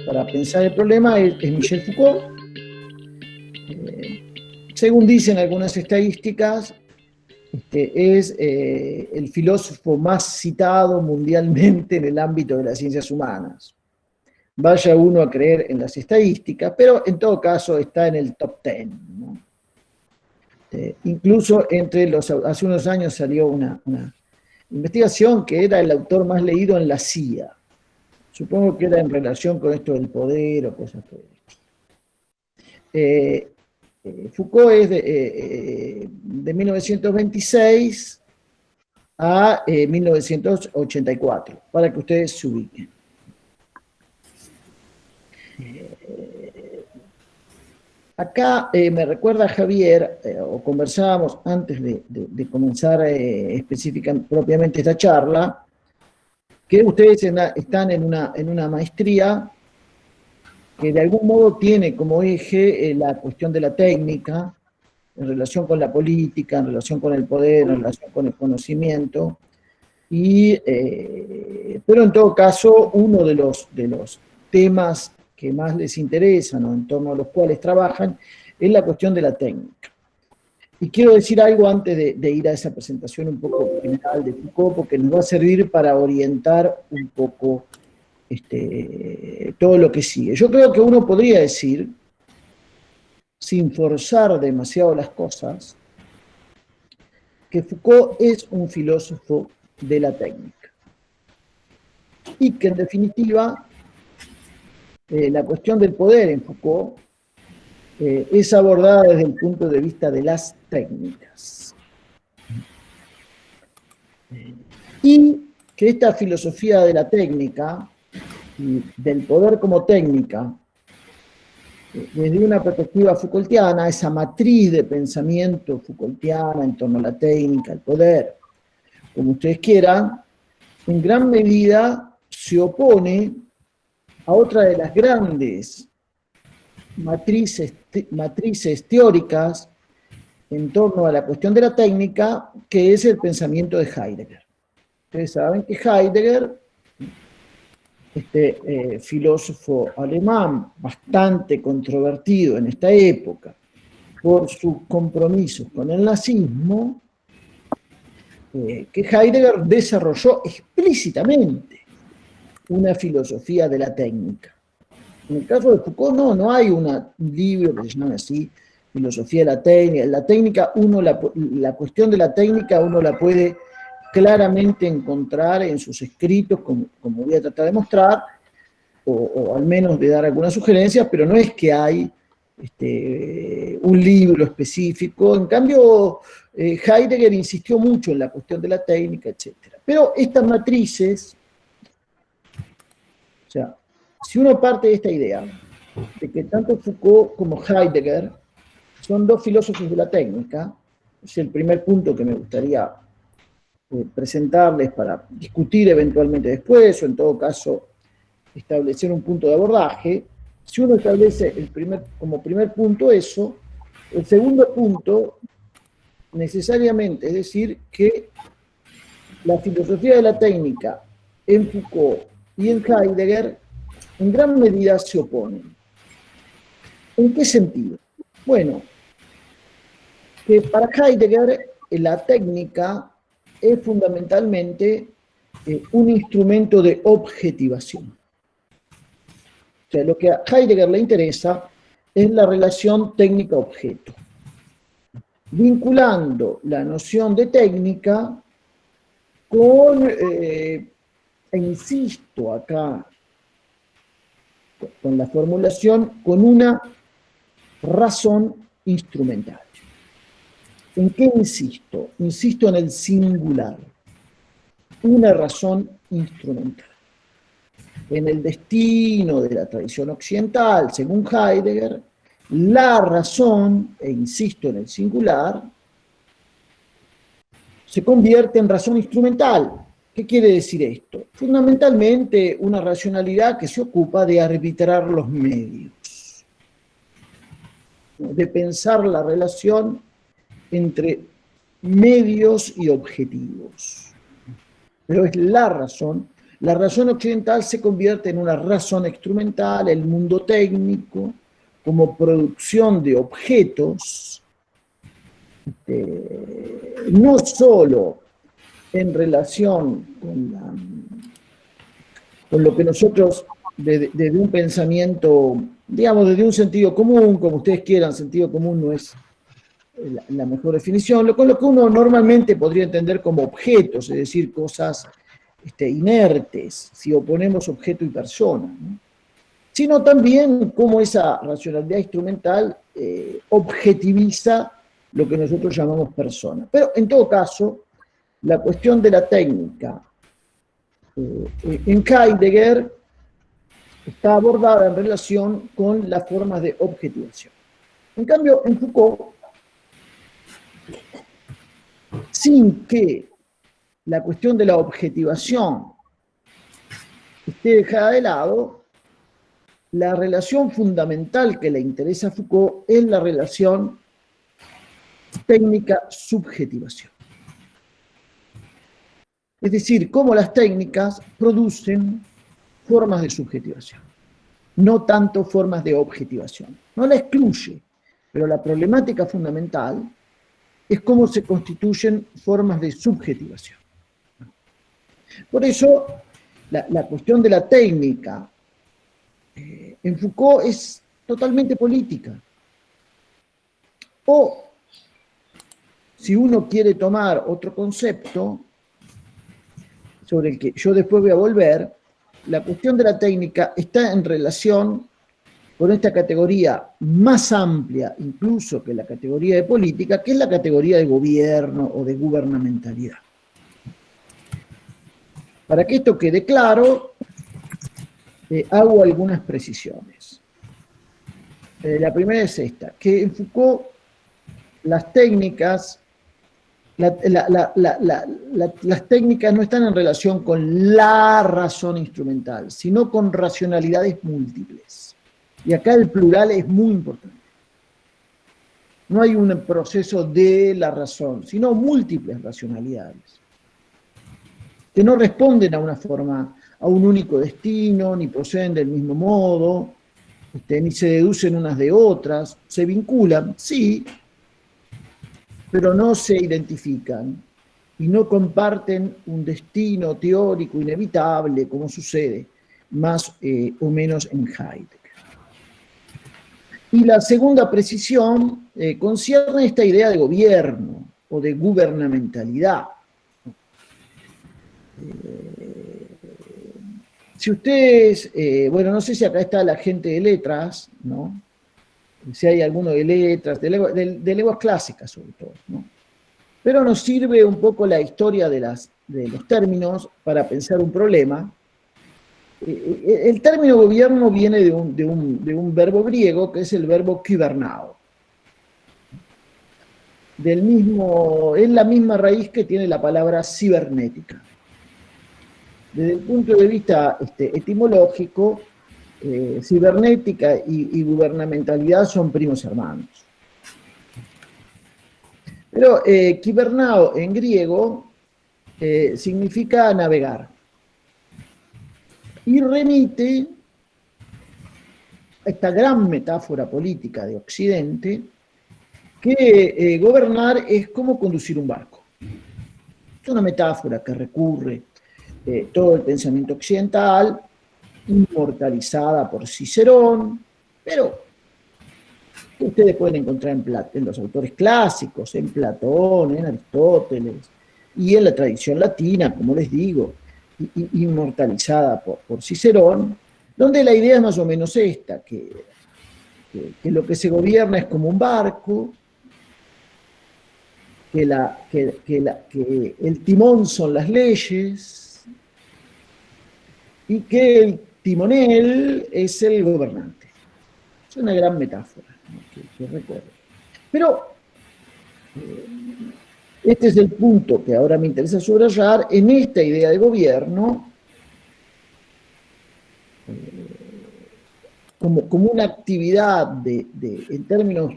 Para pensar el problema es Michel Foucault. Según dicen algunas estadísticas, es el filósofo más citado mundialmente en el ámbito de las ciencias humanas. Vaya uno a creer en las estadísticas, pero en todo caso está en el top 10, ¿no? Incluso hace unos años salió una investigación que era el autor más leído en la CIA. Supongo que era en relación con esto del poder o cosas por el estilo. Foucault es de 1926 a 1984, para que ustedes se ubiquen. Acá me recuerda Javier, o conversábamos antes de comenzar específicamente propiamente esta charla, que ustedes están en una maestría que de algún modo tiene como eje la cuestión de la técnica, en relación con la política, en relación con el poder, en relación con el conocimiento, pero en todo caso uno de los temas que más les interesan o en torno a los cuales trabajan es la cuestión de la técnica. Y quiero decir algo antes de ir a esa presentación un poco general de Foucault, porque nos va a servir para orientar un poco todo lo que sigue. Yo creo que uno podría decir, sin forzar demasiado las cosas, que Foucault es un filósofo de la técnica. Y que en definitiva, la cuestión del poder en Foucault es abordada desde el punto de vista de las técnicas. Y que esta filosofía de la técnica, y del poder como técnica, desde una perspectiva Foucaultiana, esa matriz de pensamiento Foucaultiana en torno a la técnica, el poder, como ustedes quieran, en gran medida se opone a otra de las grandes matrices teóricas en torno a la cuestión de la técnica, que es el pensamiento de Heidegger. Ustedes saben que Heidegger, filósofo alemán bastante controvertido en esta época por sus compromisos con el nazismo, que Heidegger desarrolló explícitamente una filosofía de la técnica. En el caso de Foucault no hay un libro que se llame así, filosofía de la técnica. La técnica, la cuestión de la técnica uno la puede claramente encontrar en sus escritos, como voy a tratar de mostrar, o al menos de dar algunas sugerencias, pero no es que hay un libro específico. En cambio, Heidegger insistió mucho en la cuestión de la técnica, etc. Pero estas matrices, o sea, si uno parte de esta idea, de que tanto Foucault como Heidegger son dos filósofos de la técnica, es el primer punto que me gustaría presentarles para discutir eventualmente después, o en todo caso establecer un punto de abordaje. Si uno establece como primer punto eso, el segundo punto necesariamente es decir que la filosofía de la técnica en Foucault y en Heidegger en gran medida se oponen. ¿En qué sentido? Bueno, que para Heidegger la técnica es fundamentalmente un instrumento de objetivación. O sea, lo que a Heidegger le interesa es la relación técnica-objeto, vinculando la noción de técnica con, e insisto acá con la formulación, con una razón instrumental. ¿En qué insisto? Insisto en el singular. Una razón instrumental. En el destino de la tradición occidental, según Heidegger, la razón, e insisto en el singular, se convierte en razón instrumental. ¿Qué quiere decir esto? Fundamentalmente una racionalidad que se ocupa de arbitrar los medios, de pensar la relación entre medios y objetivos. Pero es la razón la razón occidental se convierte en una razón instrumental, el mundo técnico, como producción de objetos, no solo en relación con lo que nosotros, desde un pensamiento, digamos, desde un sentido común, como ustedes quieran, sentido común no es la mejor definición, con lo que uno normalmente podría entender como objetos, es decir, cosas inertes, si oponemos objeto y persona, ¿no? Sino también cómo esa racionalidad instrumental objetiviza lo que nosotros llamamos persona. Pero en todo caso, la cuestión de la técnica en Heidegger está abordada en relación con las formas de objetivación. En cambio, en Foucault, sin que la cuestión de la objetivación esté dejada de lado, la relación fundamental que le interesa a Foucault es la relación técnica-subjetivación. Es decir, cómo las técnicas producen formas de subjetivación, no tanto formas de objetivación. No la excluye, pero la problemática fundamental es cómo se constituyen formas de subjetivación. Por eso, la cuestión de la técnica en Foucault es totalmente política. O, si uno quiere tomar otro concepto, sobre el que yo después voy a volver, la cuestión de la técnica está en relación con esta categoría más amplia incluso que la categoría de política, que es la categoría de gobierno o de gubernamentalidad. Para que esto quede claro, hago algunas precisiones. La primera es esta, que en Foucault las técnicas las técnicas no están en relación con la razón instrumental, sino con racionalidades múltiples. Y acá el plural es muy importante. No hay un proceso de la razón, sino múltiples racionalidades, que no responden a una forma, a un único destino, ni proceden del mismo modo, ni se deducen unas de otras, se vinculan, sí, pero no se identifican y no comparten un destino teórico inevitable, como sucede más o menos en Heidegger. Y la segunda precisión concierne esta idea de gobierno o de gubernamentalidad. Si ustedes, bueno, no sé si acá está la gente de letras, ¿no? Si hay alguno de letras, de lenguas clásicas sobre todo, ¿no? Pero nos sirve un poco la historia de los términos para pensar un problema. El término gobierno viene de un verbo griego que es el verbo kybernao. Es la misma raíz que tiene la palabra cibernética. Desde el punto de vista etimológico, cibernética y gubernamentalidad son primos hermanos. Pero kybernao en griego significa navegar. Y remite a esta gran metáfora política de Occidente, que gobernar es como conducir un barco. Es una metáfora que recurre todo el pensamiento occidental, inmortalizada por Cicerón, pero que ustedes pueden encontrar en los autores clásicos, en Platón, en Aristóteles, y en la tradición latina, como les digo, inmortalizada por Cicerón, donde la idea es más o menos esta, que lo que se gobierna es como un barco, que el timón son las leyes, y que el timonel es el gobernante. Es una gran metáfora, ¿no? que recuerdo. Pero este es el punto que ahora me interesa subrayar. En esta idea de gobierno, como una actividad en términos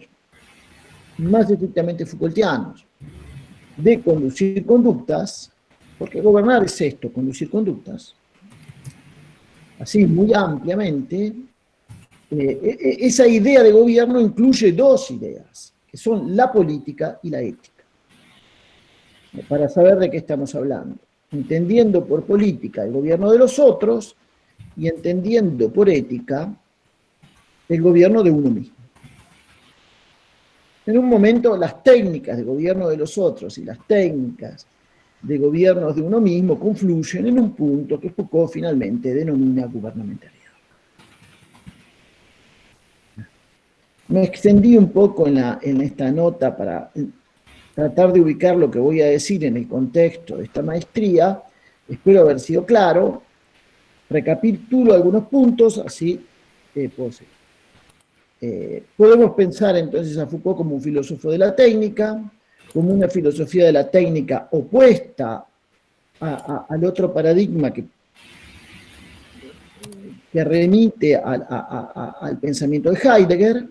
más estrictamente Foucaultianos, de conducir conductas, porque gobernar es esto, conducir conductas, así muy ampliamente, esa idea de gobierno incluye dos ideas, que son la política y la ética. Para saber de qué estamos hablando. Entendiendo por política el gobierno de los otros y entendiendo por ética el gobierno de uno mismo. En un momento las técnicas de gobierno de los otros y las técnicas de gobierno de uno mismo confluyen en un punto que Foucault finalmente denomina gubernamentalidad. Me extendí un poco en esta nota para tratar de ubicar lo que voy a decir en el contexto de esta maestría. Espero haber sido claro. Recapitulo algunos puntos, así puedo seguir. Podemos pensar entonces a Foucault como un filósofo de la técnica, como una filosofía de la técnica opuesta al otro paradigma que remite al pensamiento de Heidegger.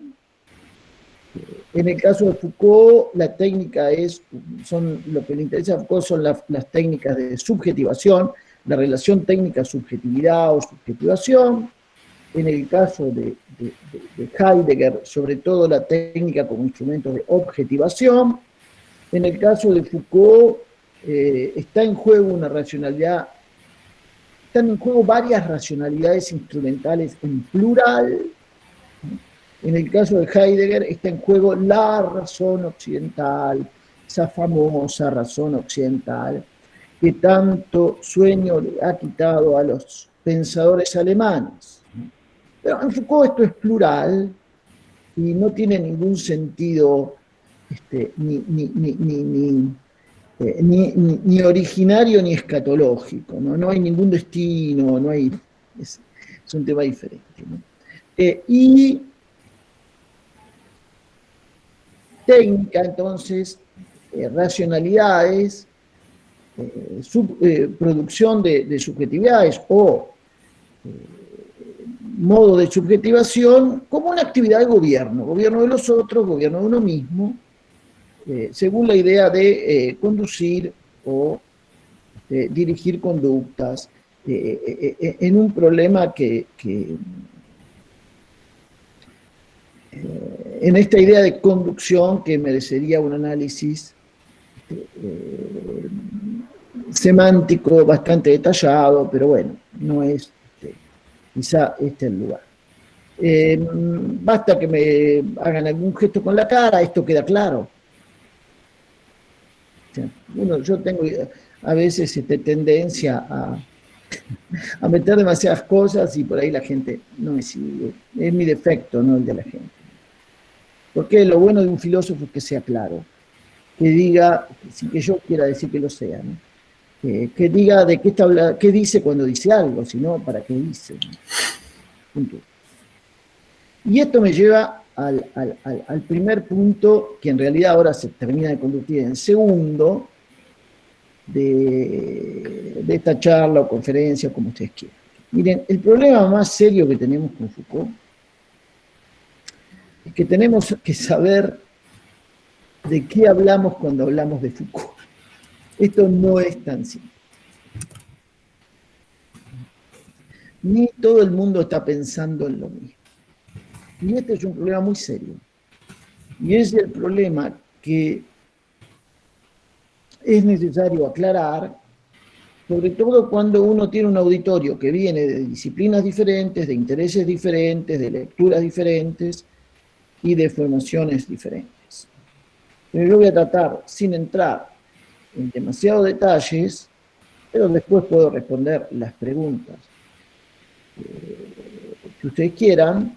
En el caso de Foucault, la técnica lo que le interesa a Foucault son las técnicas de subjetivación, la relación técnica-subjetividad o subjetivación. En el caso de Heidegger, sobre todo la técnica como instrumento de objetivación. En el caso de Foucault, está en juego una racionalidad, están en juego varias racionalidades instrumentales en plural. En el caso de Heidegger está en juego la razón occidental, esa famosa razón occidental, que tanto sueño le ha quitado a los pensadores alemanes. Pero en Foucault esto es plural y no tiene ningún sentido ni originario ni escatológico, ¿no? Hay ningún destino, es un tema diferente, ¿no? Y técnica, entonces, racionalidades, producción de subjetividades o modo de subjetivación como una actividad de gobierno de los otros, gobierno de uno mismo, según la idea de conducir o dirigir conductas en un problema en esta idea de conducción que merecería un análisis semántico bastante detallado, pero bueno, no es quizá este el lugar. Basta que me hagan algún gesto con la cara, esto queda claro. O sea, yo tengo a veces tendencia a meter demasiadas cosas y por ahí la gente no me sigue. Es mi defecto, no el de la gente. Porque lo bueno de un filósofo es que sea claro, que diga, sin que yo quiera decir que lo sea, ¿no? Que diga de qué está hablando, qué dice cuando dice algo, sino para qué dice, ¿no? Punto. Y esto me lleva al primer punto, que en realidad ahora se termina de convertir en segundo de esta charla o conferencia, como ustedes quieran. Miren, el problema más serio que tenemos con Foucault es que tenemos que saber de qué hablamos cuando hablamos de Foucault. Esto no es tan simple. Ni todo el mundo está pensando en lo mismo. Y este es un problema muy serio. Y es el problema que es necesario aclarar, sobre todo cuando uno tiene un auditorio que viene de disciplinas diferentes, de intereses diferentes, de lecturas diferentes y de formaciones diferentes. Pero yo voy a tratar, sin entrar en demasiados detalles, pero después puedo responder las preguntas que ustedes quieran,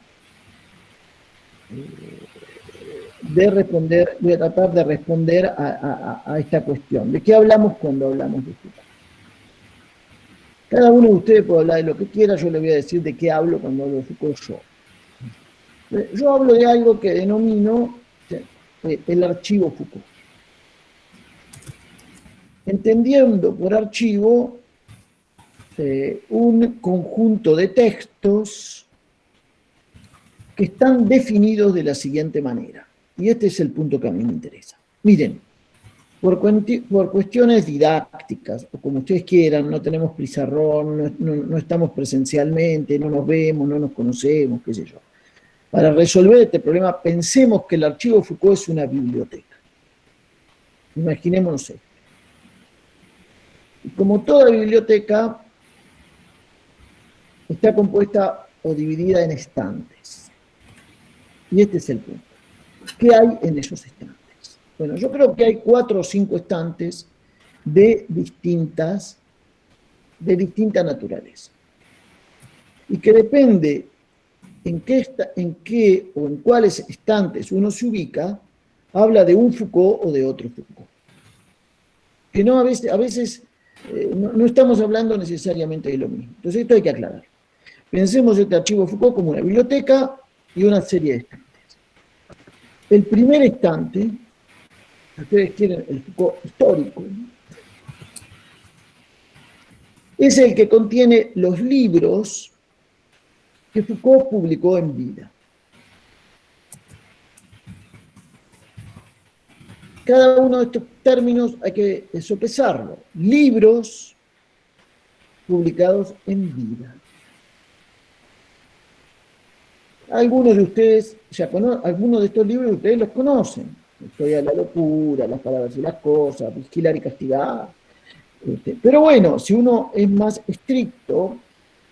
voy a tratar de responder a esta cuestión. ¿De qué hablamos cuando hablamos de Foucault? Cada uno de ustedes puede hablar de lo que quiera, yo le voy a decir de qué hablo cuando hablo de Foucault yo. Yo hablo de algo que denomino el archivo Foucault. Entendiendo por archivo un conjunto de textos que están definidos de la siguiente manera. Y este es el punto que a mí me interesa. Miren, por cuestiones didácticas, o como ustedes quieran, no tenemos pizarrón, no estamos presencialmente, no nos vemos, no nos conocemos, qué sé yo. Para resolver este problema, pensemos que el archivo Foucault es una biblioteca. Imaginémonos esto. Y como toda biblioteca, está compuesta o dividida en estantes. Y este es el punto. ¿Qué hay en esos estantes? Bueno, yo creo que hay 4 o 5 estantes de distinta naturaleza. Y que depende en qué o en cuáles estantes uno se ubica, habla de un Foucault o de otro Foucault. Que no, a veces no estamos hablando necesariamente de lo mismo. Entonces esto hay que aclarar. Pensemos este archivo Foucault como una biblioteca y una serie de estantes. El primer estante, si ustedes quieren, el Foucault histórico, es el que contiene los libros que Foucault publicó en vida. Cada uno de estos términos hay que sopesarlo. Libros publicados en vida. Algunos de ustedes, algunos de estos libros ustedes los conocen. La historia de la locura, las palabras y las cosas, vigilar y castigar. Pero bueno, si uno es más estricto,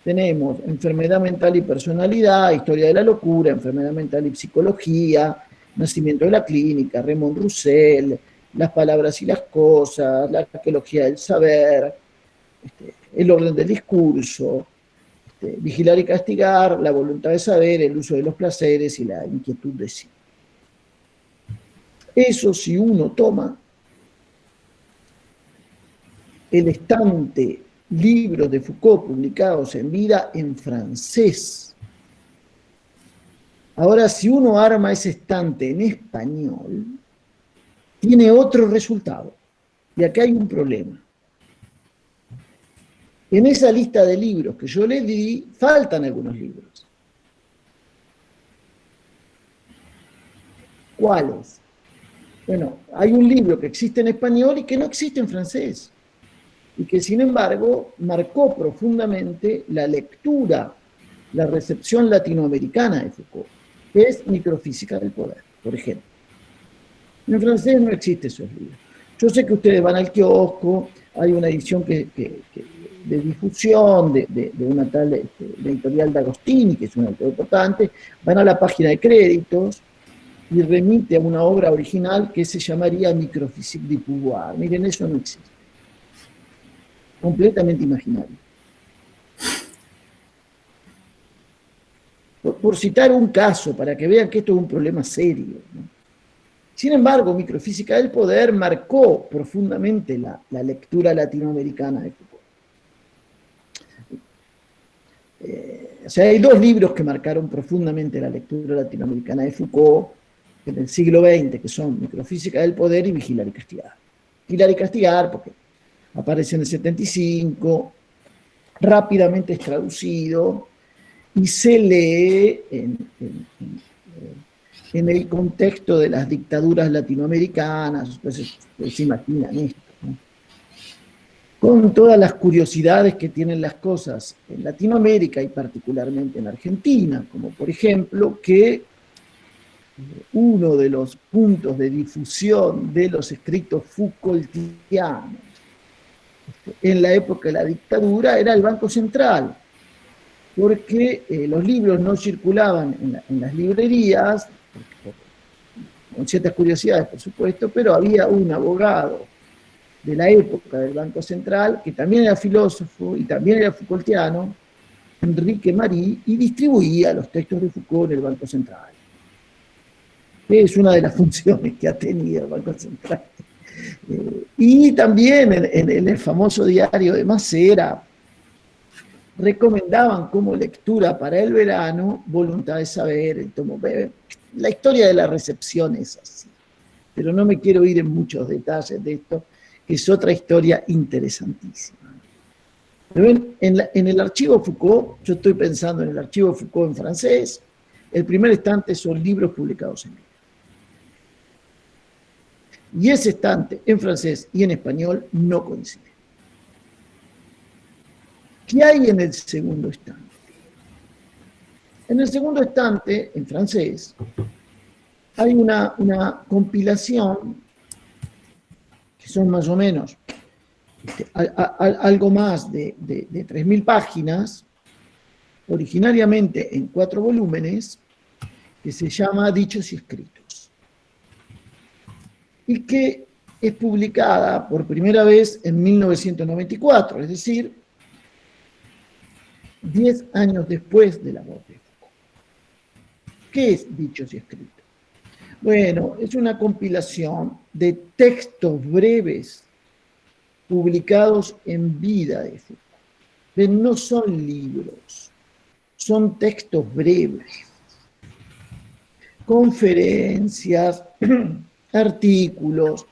tenemos enfermedad mental y personalidad, historia de la locura, enfermedad mental y psicología, nacimiento de la clínica, Raymond Roussel, las palabras y las cosas, la arqueología del saber, el orden del discurso, vigilar y castigar, la voluntad de saber, el uso de los placeres y la inquietud de sí. Eso si uno toma el estante libros de Foucault publicados en vida en francés. Ahora, si uno arma ese estante en español, tiene otro resultado. Y acá hay un problema. En esa lista de libros que yo les di, faltan algunos libros. ¿Cuáles? Bueno, hay un libro que existe en español y que no existe en francés. Y que, sin embargo, marcó profundamente la lectura, la recepción latinoamericana de Foucault, que es Microfísica del Poder, por ejemplo. En francés no existe esos libros. Yo sé que ustedes van al kiosco, hay una edición de difusión de una tal editorial D'Agostini, que es un autor importante, van a la página de créditos y remite a una obra original que se llamaría Microphysique du Pouvoir. Miren, eso no existe. Completamente imaginario. Por citar un caso, para que vean que esto es un problema serio, ¿no? Sin embargo, Microfísica del Poder marcó profundamente la lectura latinoamericana de Foucault. O sea, hay 2 libros que marcaron profundamente la lectura latinoamericana de Foucault en el siglo XX, que son Microfísica del Poder y Vigilar y Castigar. Vigilar y Castigar, porque aparece en el 75, rápidamente es traducido y se lee en el contexto de las dictaduras latinoamericanas. Entonces, se imaginan esto, ¿no? Con todas las curiosidades que tienen las cosas en Latinoamérica y particularmente en Argentina, como por ejemplo que uno de los puntos de difusión de los escritos Foucaultianos en la época de la dictadura era el Banco Central, porque los libros no circulaban en las librerías, con ciertas curiosidades, por supuesto, pero había un abogado de la época del Banco Central, que también era filósofo y también era Foucaultiano, Enrique Marí, y distribuía los textos de Foucault en el Banco Central. Es una de las funciones que ha tenido el Banco Central. Y también en el famoso diario de Macera, recomendaban como lectura para el verano Voluntad de Saber, el tomo B. La historia de la recepción es así, pero no me quiero ir en muchos detalles de esto, que es otra historia interesantísima. Pero ven, en el archivo Foucault, yo estoy pensando en el archivo Foucault en francés, el primer estante son libros publicados en vida. Y ese estante en francés y en español no coincide. ¿Qué hay en el segundo estante? En el segundo estante, en francés, hay una compilación, que son más o menos algo más de 3.000 páginas, originariamente en 4 volúmenes, que se llama Dichos y Escritos, y que es publicada por primera vez en 1994, es decir, 10 años después de la muerte de Foucault. ¿Qué es Dichos y Escritos? Bueno, es una compilación de textos breves publicados en vida de Foucault. Pero no son libros, son textos breves. Conferencias, artículos,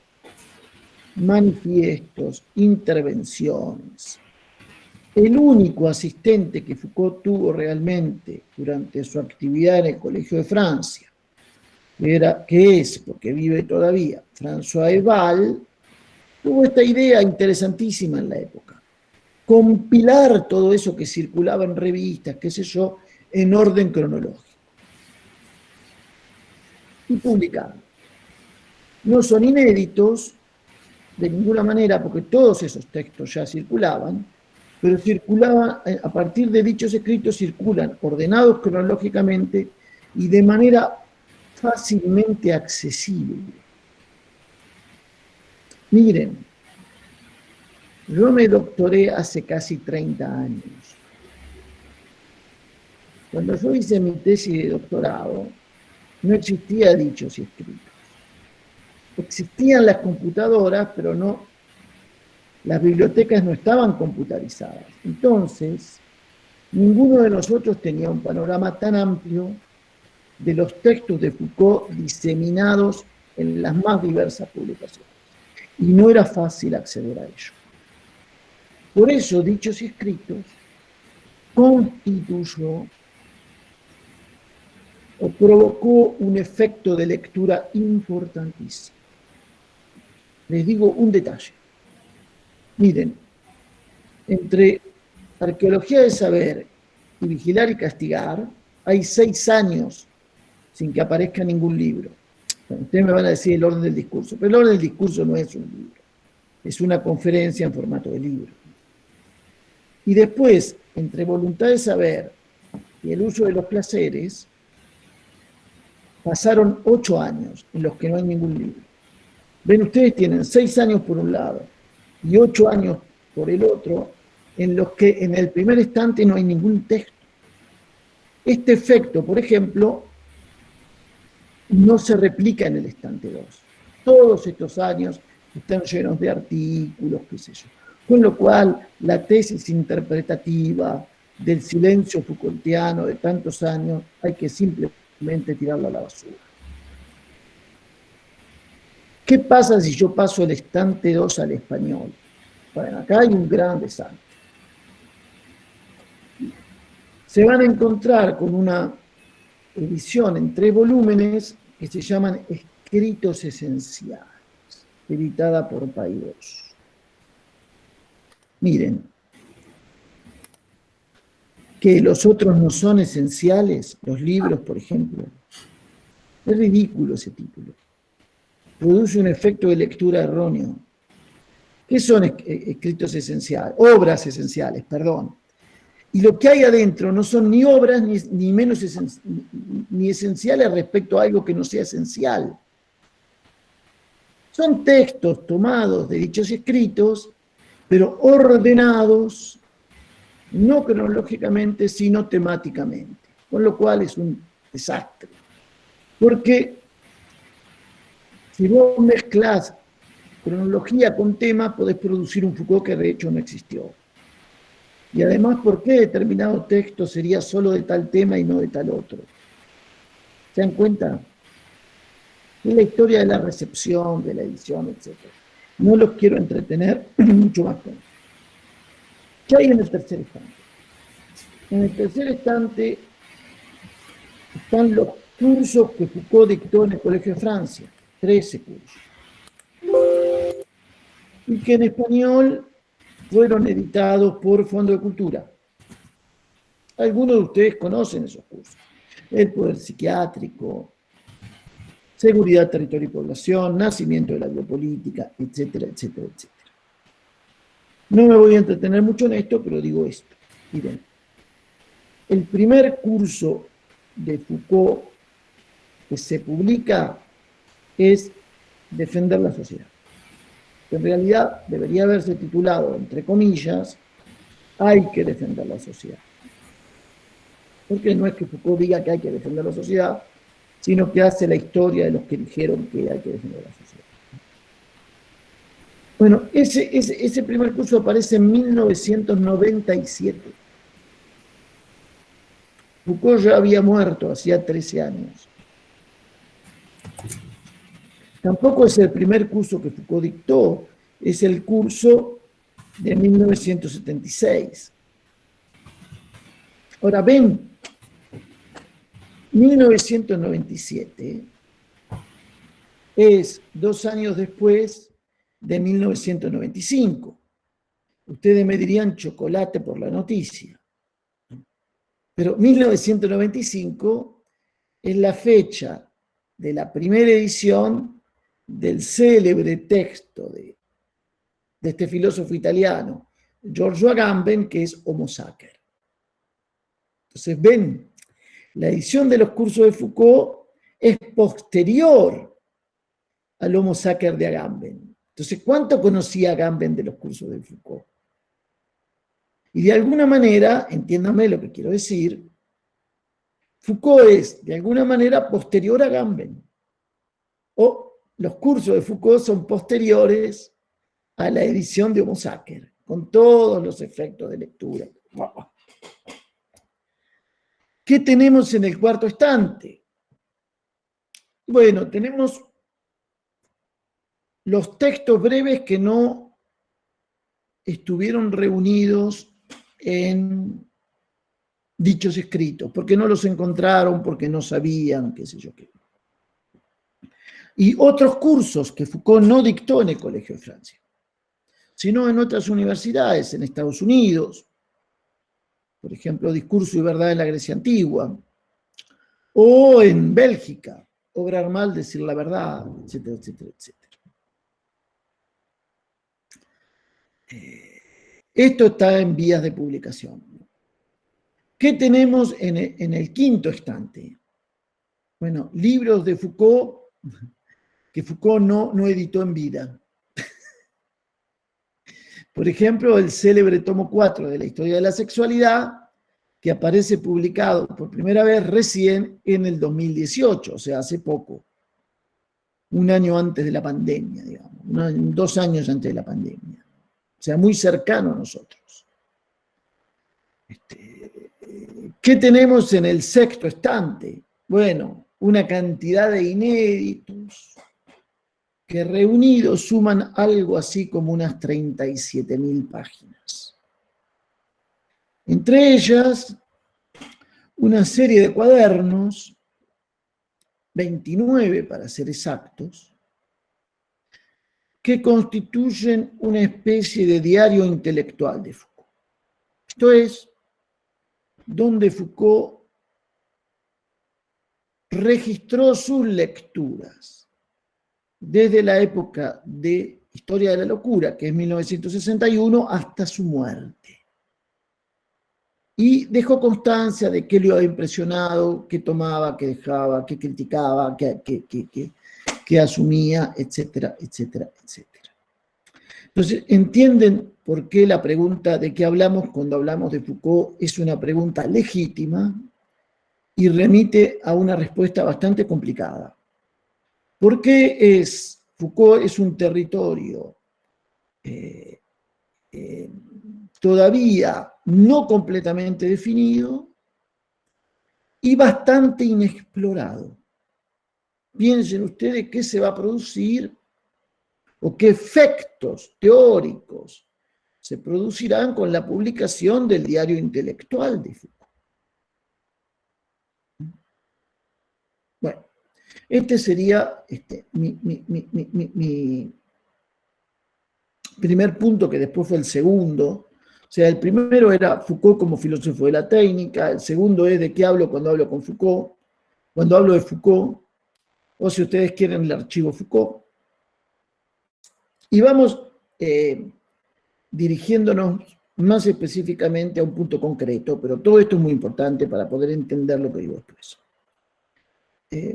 manifiestos, intervenciones. El único asistente que Foucault tuvo realmente durante su actividad en el Colegio de Francia, que es, porque vive todavía, François Ebal, tuvo esta idea interesantísima en la época: compilar todo eso que circulaba en revistas, qué sé yo, en orden cronológico y publicarlo. No son inéditos de ninguna manera, porque todos esos textos ya circulaban, pero circulaban, a partir de dichos escritos, circulan ordenados cronológicamente y de manera fácilmente accesible. Miren, yo me doctoré hace casi 30 años. Cuando yo hice mi tesis de doctorado, no existía Dichos y Escritos. Existían las computadoras, pero no, las bibliotecas no estaban computarizadas. Entonces, ninguno de nosotros tenía un panorama tan amplio de los textos de Foucault diseminados en las más diversas publicaciones. Y no era fácil acceder a ello. Por eso, Dichos y Escritos constituyó o provocó un efecto de lectura importantísimo. Les digo un detalle. Miren, entre arqueología de saber y vigilar y castigar, hay 6 años sin que aparezca ningún libro. Bueno, ustedes me van a decir el orden del discurso, pero el orden del discurso no es un libro, es una conferencia en formato de libro. Y después, entre voluntad de saber y el uso de los placeres, pasaron 8 años en los que no hay ningún libro. Ven, ustedes tienen 6 años por un lado y 8 años por el otro, en los que en el primer estante no hay ningún texto. Este efecto, por ejemplo, no se replica en el estante 2. Todos estos años están llenos de artículos, qué sé yo. Con lo cual, la tesis interpretativa del silencio Foucaultiano de tantos años hay que simplemente tirarla a la basura. ¿Qué pasa si yo paso el estante 2 al español? Bueno, acá hay un gran desastre. Se van a encontrar con una edición en 3 volúmenes que se llaman Escritos Esenciales, editada por Paidós. Miren, que los otros no son esenciales, los libros, por ejemplo. Es ridículo ese título. Produce un efecto de lectura erróneo. ¿Qué son escritos esenciales? Obras esenciales, perdón. Y lo que hay adentro no son ni obras ni menos ni esenciales respecto a algo que no sea esencial. Son textos tomados de dichos escritos, pero ordenados, no cronológicamente, sino temáticamente. Con lo cual es un desastre. Porque si vos mezclás cronología con tema, podés producir un Foucault que de hecho no existió. Y además, ¿por qué determinado texto sería solo de tal tema y no de tal otro? ¿Se dan cuenta? Es la historia de la recepción, de la edición, etc. No los quiero entretener mucho más con esto. ¿Qué hay en el tercer estante? En el tercer estante están los cursos que Foucault dictó en el Colegio de Francia, 13 cursos. y que en español fueron editados por Fondo de Cultura. Algunos de ustedes conocen esos cursos. El poder psiquiátrico, seguridad, territorio y población, nacimiento de la biopolítica, etcétera, etcétera, etcétera. No me voy a entretener mucho en esto, pero digo esto. Miren, el primer curso de Foucault que se publica es Defender la sociedad. En realidad debería haberse titulado, entre comillas, Hay que defender la sociedad. Porque no es que Foucault diga que hay que defender la sociedad, sino que hace la historia de los que dijeron que hay que defender la sociedad. Bueno, ese primer curso aparece en 1997. Foucault ya había muerto hacía 13 años. Tampoco es el primer curso que Foucault dictó, es el curso de 1976. Ahora ven, 1997 es 2 años después de 1995. Ustedes me dirían chocolate por la noticia. Pero 1995 es la fecha de la primera edición del célebre texto de este filósofo italiano, Giorgio Agamben, que es Homo Sacer. Entonces, ven, la edición de los cursos de Foucault es posterior al Homo Sacer de Agamben. Entonces, ¿cuánto conocía Agamben de los cursos de Foucault? Y de alguna manera, entiéndame lo que quiero decir, Foucault es de alguna manera posterior a Agamben. O los cursos de Foucault son posteriores a la edición de Homo Sacer, con todos los efectos de lectura. ¿Qué tenemos en el cuarto estante? Bueno, tenemos los textos breves que no estuvieron reunidos en dichos escritos, porque no los encontraron, porque no sabían, qué sé yo qué. Y otros cursos que Foucault no dictó en el Colegio de Francia, sino en otras universidades, en Estados Unidos, por ejemplo, Discurso y Verdad en la Grecia Antigua, o en Bélgica, Obrar mal, decir la verdad, etcétera, etcétera, etcétera. Esto está en vías de publicación. ¿Qué tenemos en el quinto estante? Bueno, libros de Foucault que Foucault no editó en vida. Por ejemplo, el célebre tomo 4 de la Historia de la Sexualidad, que aparece publicado por primera vez recién en el 2018, o sea, hace poco. Un año antes de la pandemia, digamos. 2 años antes de la pandemia. O sea, muy cercano a nosotros. ¿Qué tenemos en el sexto estante? Bueno, una cantidad de inéditos que reunidos suman algo así como unas 37.000 páginas. Entre ellas, una serie de cuadernos, 29 para ser exactos, que constituyen una especie de diario intelectual de Foucault. Esto es, donde Foucault registró sus lecturas desde la época de Historia de la Locura, que es 1961, hasta su muerte. Y dejó constancia de qué le había impresionado, qué tomaba, qué dejaba, qué criticaba, qué asumía, etcétera, etcétera, etcétera. Entonces, ¿entienden por qué la pregunta de qué hablamos cuando hablamos de Foucault es una pregunta legítima y remite a una respuesta bastante complicada? ¿Por qué Foucault es un territorio todavía no completamente definido y bastante inexplorado? Piensen ustedes qué se va a producir o qué efectos teóricos se producirán con la publicación del diario intelectual de Foucault. Bueno, este sería mi primer punto que después fue el segundo. O sea, el primero era Foucault como filósofo de la técnica, el segundo es de qué hablo cuando hablo con Foucault, cuando hablo de Foucault, o si ustedes quieren el archivo Foucault. Y vamos dirigiéndonos más específicamente a un punto concreto, pero todo esto es muy importante para poder entender lo que digo después.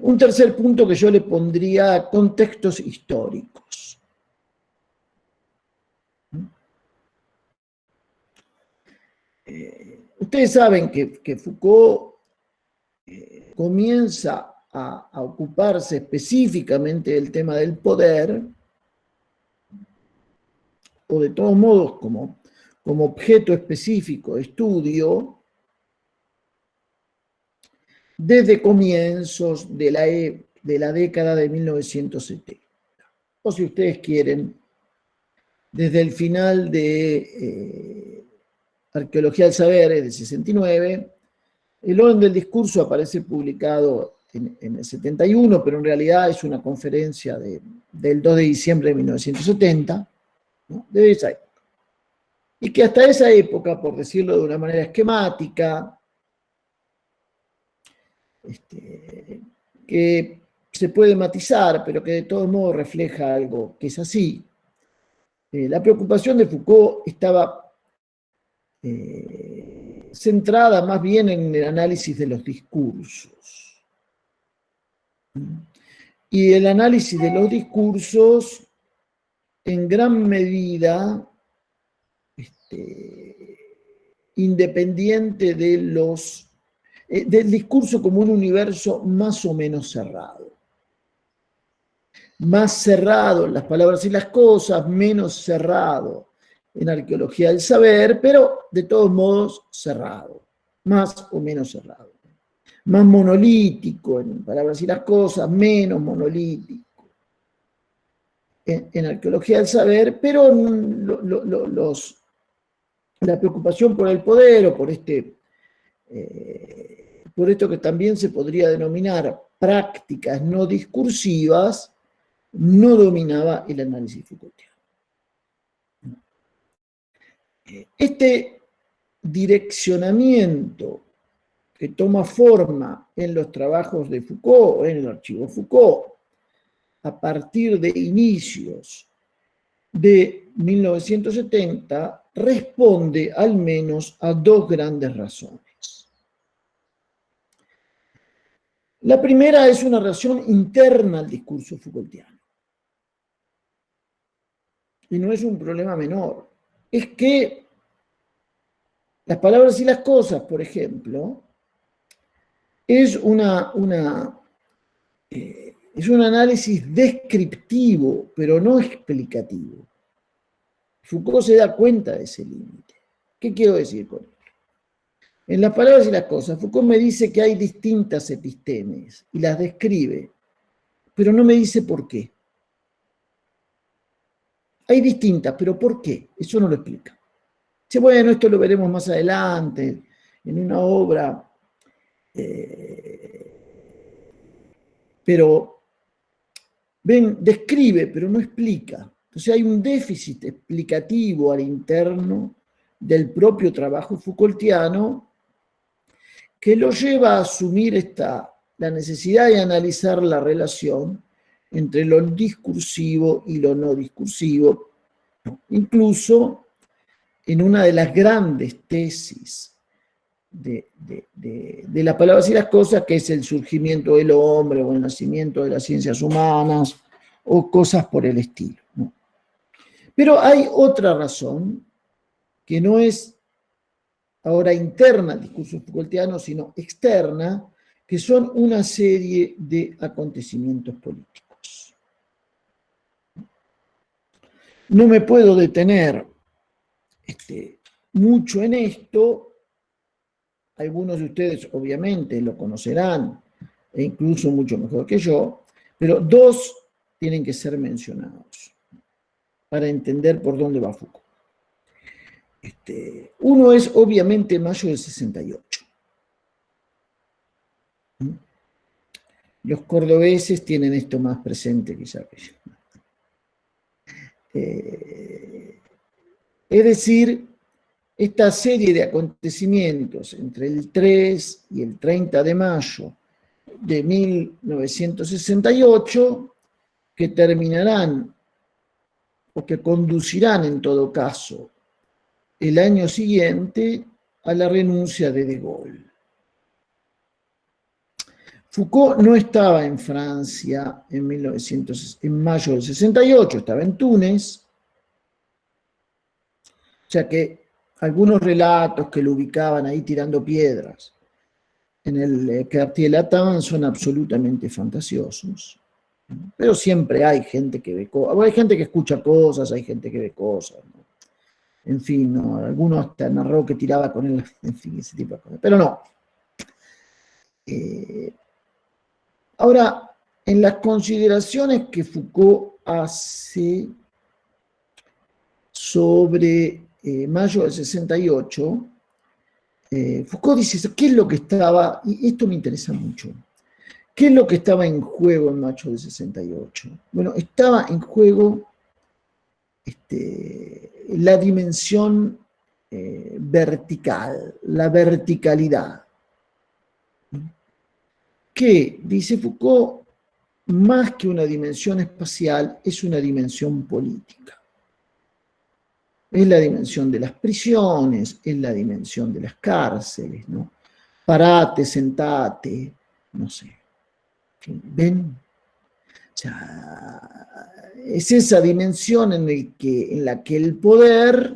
Un tercer punto que yo le pondría contextos históricos. Ustedes saben que Foucault comienza a ocuparse específicamente del tema del poder, o de todos modos como objeto específico de estudio, desde comienzos de la década de 1970. O si ustedes quieren, desde el final de Arqueología del Saber, del 69, el orden del discurso aparece publicado en el 71, pero en realidad es una conferencia del 2 de diciembre de 1970, ¿no? De esa época. Y que hasta esa época, por decirlo de una manera esquemática, que se puede matizar, pero que de todos modos refleja algo que es así. La preocupación de Foucault estaba centrada más bien en el análisis de los discursos. Y el análisis de los discursos, en gran medida, independiente de del discurso como un universo más o menos cerrado. Más cerrado en las palabras y las cosas, menos cerrado en arqueología del saber, pero de todos modos cerrado, más o menos cerrado. Más monolítico en palabras y las cosas, menos monolítico en arqueología del saber, pero la preocupación por el poder o por esto que también se podría denominar prácticas no discursivas, no dominaba el análisis Foucaultiano. Este direccionamiento que toma forma en los trabajos de Foucault, en el archivo Foucault, a partir de inicios de 1970, responde al menos a dos grandes razones. La primera es una razón interna al discurso Foucaultiano. Y no es un problema menor. Es que las palabras y las cosas, por ejemplo, es un análisis descriptivo, pero no explicativo. Foucault se da cuenta de ese límite. ¿Qué quiero decir con esto? En las palabras y las cosas, Foucault me dice que hay distintas epistemes y las describe, pero no me dice por qué. Hay distintas, pero ¿por qué? Eso no lo explica. Dice, bueno, esto lo veremos más adelante, en una obra, pero, ven, describe, pero no explica. Entonces hay un déficit explicativo al interno del propio trabajo Foucaultiano que lo lleva a asumir la necesidad de analizar la relación entre lo discursivo y lo no discursivo, incluso en una de las grandes tesis de las palabras y las cosas, que es el surgimiento del hombre o el nacimiento de las ciencias humanas o cosas por el estilo, ¿no? Pero hay otra razón que no es ahora interna al discurso Foucaultiano, sino externa, que son una serie de acontecimientos políticos. No me puedo detener mucho en esto. Algunos de ustedes obviamente lo conocerán, e incluso mucho mejor que yo, pero dos tienen que ser mencionados para entender por dónde va Foucault. Uno es obviamente mayo del 68. Los cordobeses tienen esto más presente quizá que yo. Es decir, esta serie de acontecimientos entre el 3 y el 30 de mayo de 1968, que terminarán o que conducirán en todo caso el año siguiente a la renuncia de Gaulle. Foucault no estaba en Francia en mayo del 68, estaba en Túnez, o sea que algunos relatos que lo ubicaban ahí tirando piedras en el Quartier Latin son absolutamente fantasiosos. Pero siempre hay gente que ve cosas, hay gente que escucha cosas, hay gente que ve cosas, ¿no? En fin, ¿no? Alguno hasta narró que tiraba con él, en fin, ese tipo de cosas. Pero no. Ahora, en las consideraciones que Foucault hace sobre mayo del 68, Foucault dice, ¿qué es lo que estaba? Y esto me interesa mucho. ¿Qué es lo que estaba en juego en mayo del 68? Bueno, estaba en juego la dimensión vertical, la verticalidad, que, dice Foucault, más que una dimensión espacial, es una dimensión política. Es la dimensión de las prisiones, es la dimensión de las cárceles, ¿no? Parate, sentate, no sé. ¿Ven? O sea, es esa dimensión en la que el poder,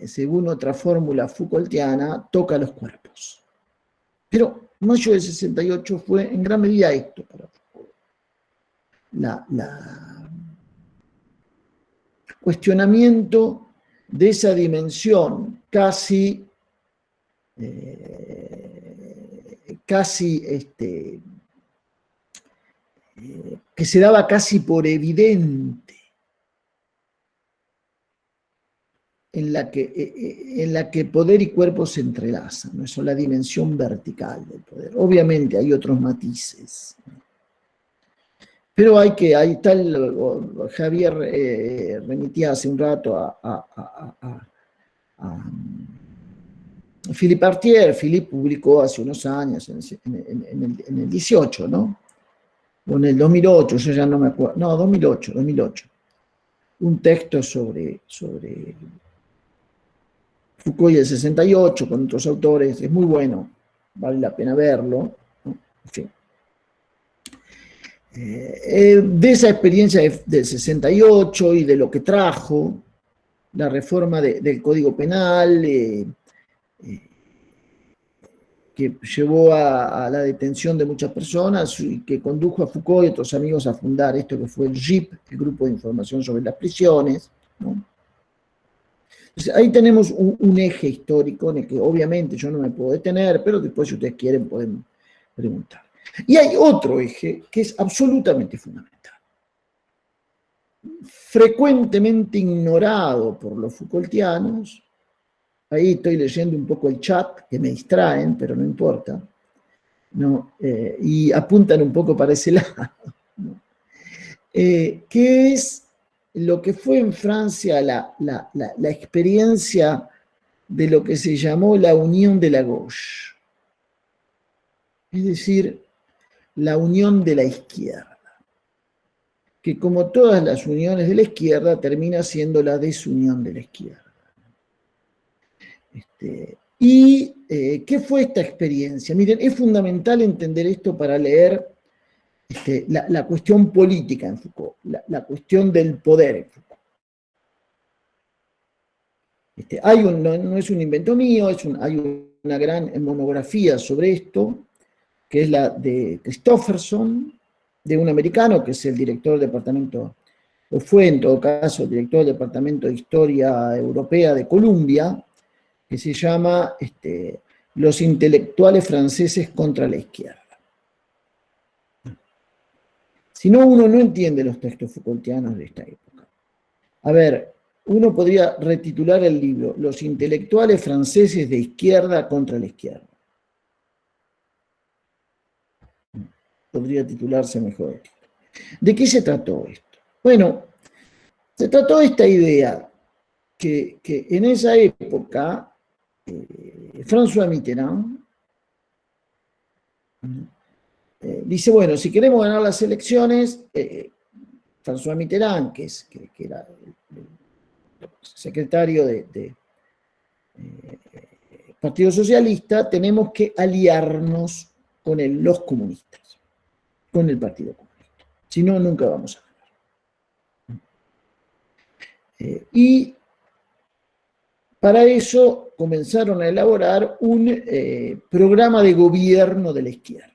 según otra fórmula Foucaultiana, toca los cuerpos. Pero mayo del 68 fue en gran medida esto para Foucault. El cuestionamiento de esa dimensión casi que se daba casi por evidente, en la que poder y cuerpo se entrelazan, ¿no? Eso es la dimensión vertical del poder. Obviamente hay otros matices, pero ahí está Javier remitía hace un rato a Philippe Artier. Philippe publicó hace unos años, en el 18, ¿no? O en el 2008, yo ya no me acuerdo, no, 2008, un texto sobre Foucault y el 68, con otros autores, es muy bueno, vale la pena verlo, ¿no? En fin. De esa experiencia del 68 y de lo que trajo la reforma del Código Penal, que llevó a la detención de muchas personas y que condujo a Foucault y otros amigos a fundar esto que fue el GIP, el Grupo de Información sobre las Prisiones, ¿no? Entonces, ahí tenemos un eje histórico en el que obviamente yo no me puedo detener, pero después si ustedes quieren pueden preguntar. Y hay otro eje que es absolutamente fundamental, frecuentemente ignorado por los Foucaultianos. Ahí estoy leyendo un poco el chat, que me distraen, pero no importa, ¿no? Y apuntan un poco para ese lado, ¿no? Que es lo que fue en Francia la experiencia de lo que se llamó la unión de la gauche, es decir, la unión de la izquierda, que como todas las uniones de la izquierda termina siendo la desunión de la izquierda. ¿Qué fue esta experiencia? Miren, es fundamental entender esto para leer la cuestión política en Foucault, la cuestión del poder en Foucault. No es un invento mío, hay una gran monografía sobre esto, que es la de Christofferson, de un americano que es el director del departamento, o fue en todo caso el director del Departamento de Historia Europea de Columbia, que se llama Los intelectuales franceses contra la izquierda. Si no, uno no entiende los textos Foucaultianos de esta época. A ver, uno podría retitular el libro Los intelectuales franceses de izquierda contra la izquierda. Podría titularse mejor. ¿De qué se trató esto? Bueno, Se trató de esta idea que en esa época François Mitterrand dice, bueno, si queremos ganar las elecciones, François Mitterrand, que era el secretario del Partido Socialista, tenemos que aliarnos con los comunistas, con el Partido Comunista. Si no, nunca vamos a ganar. Y para eso comenzaron a elaborar un programa de gobierno de la izquierda.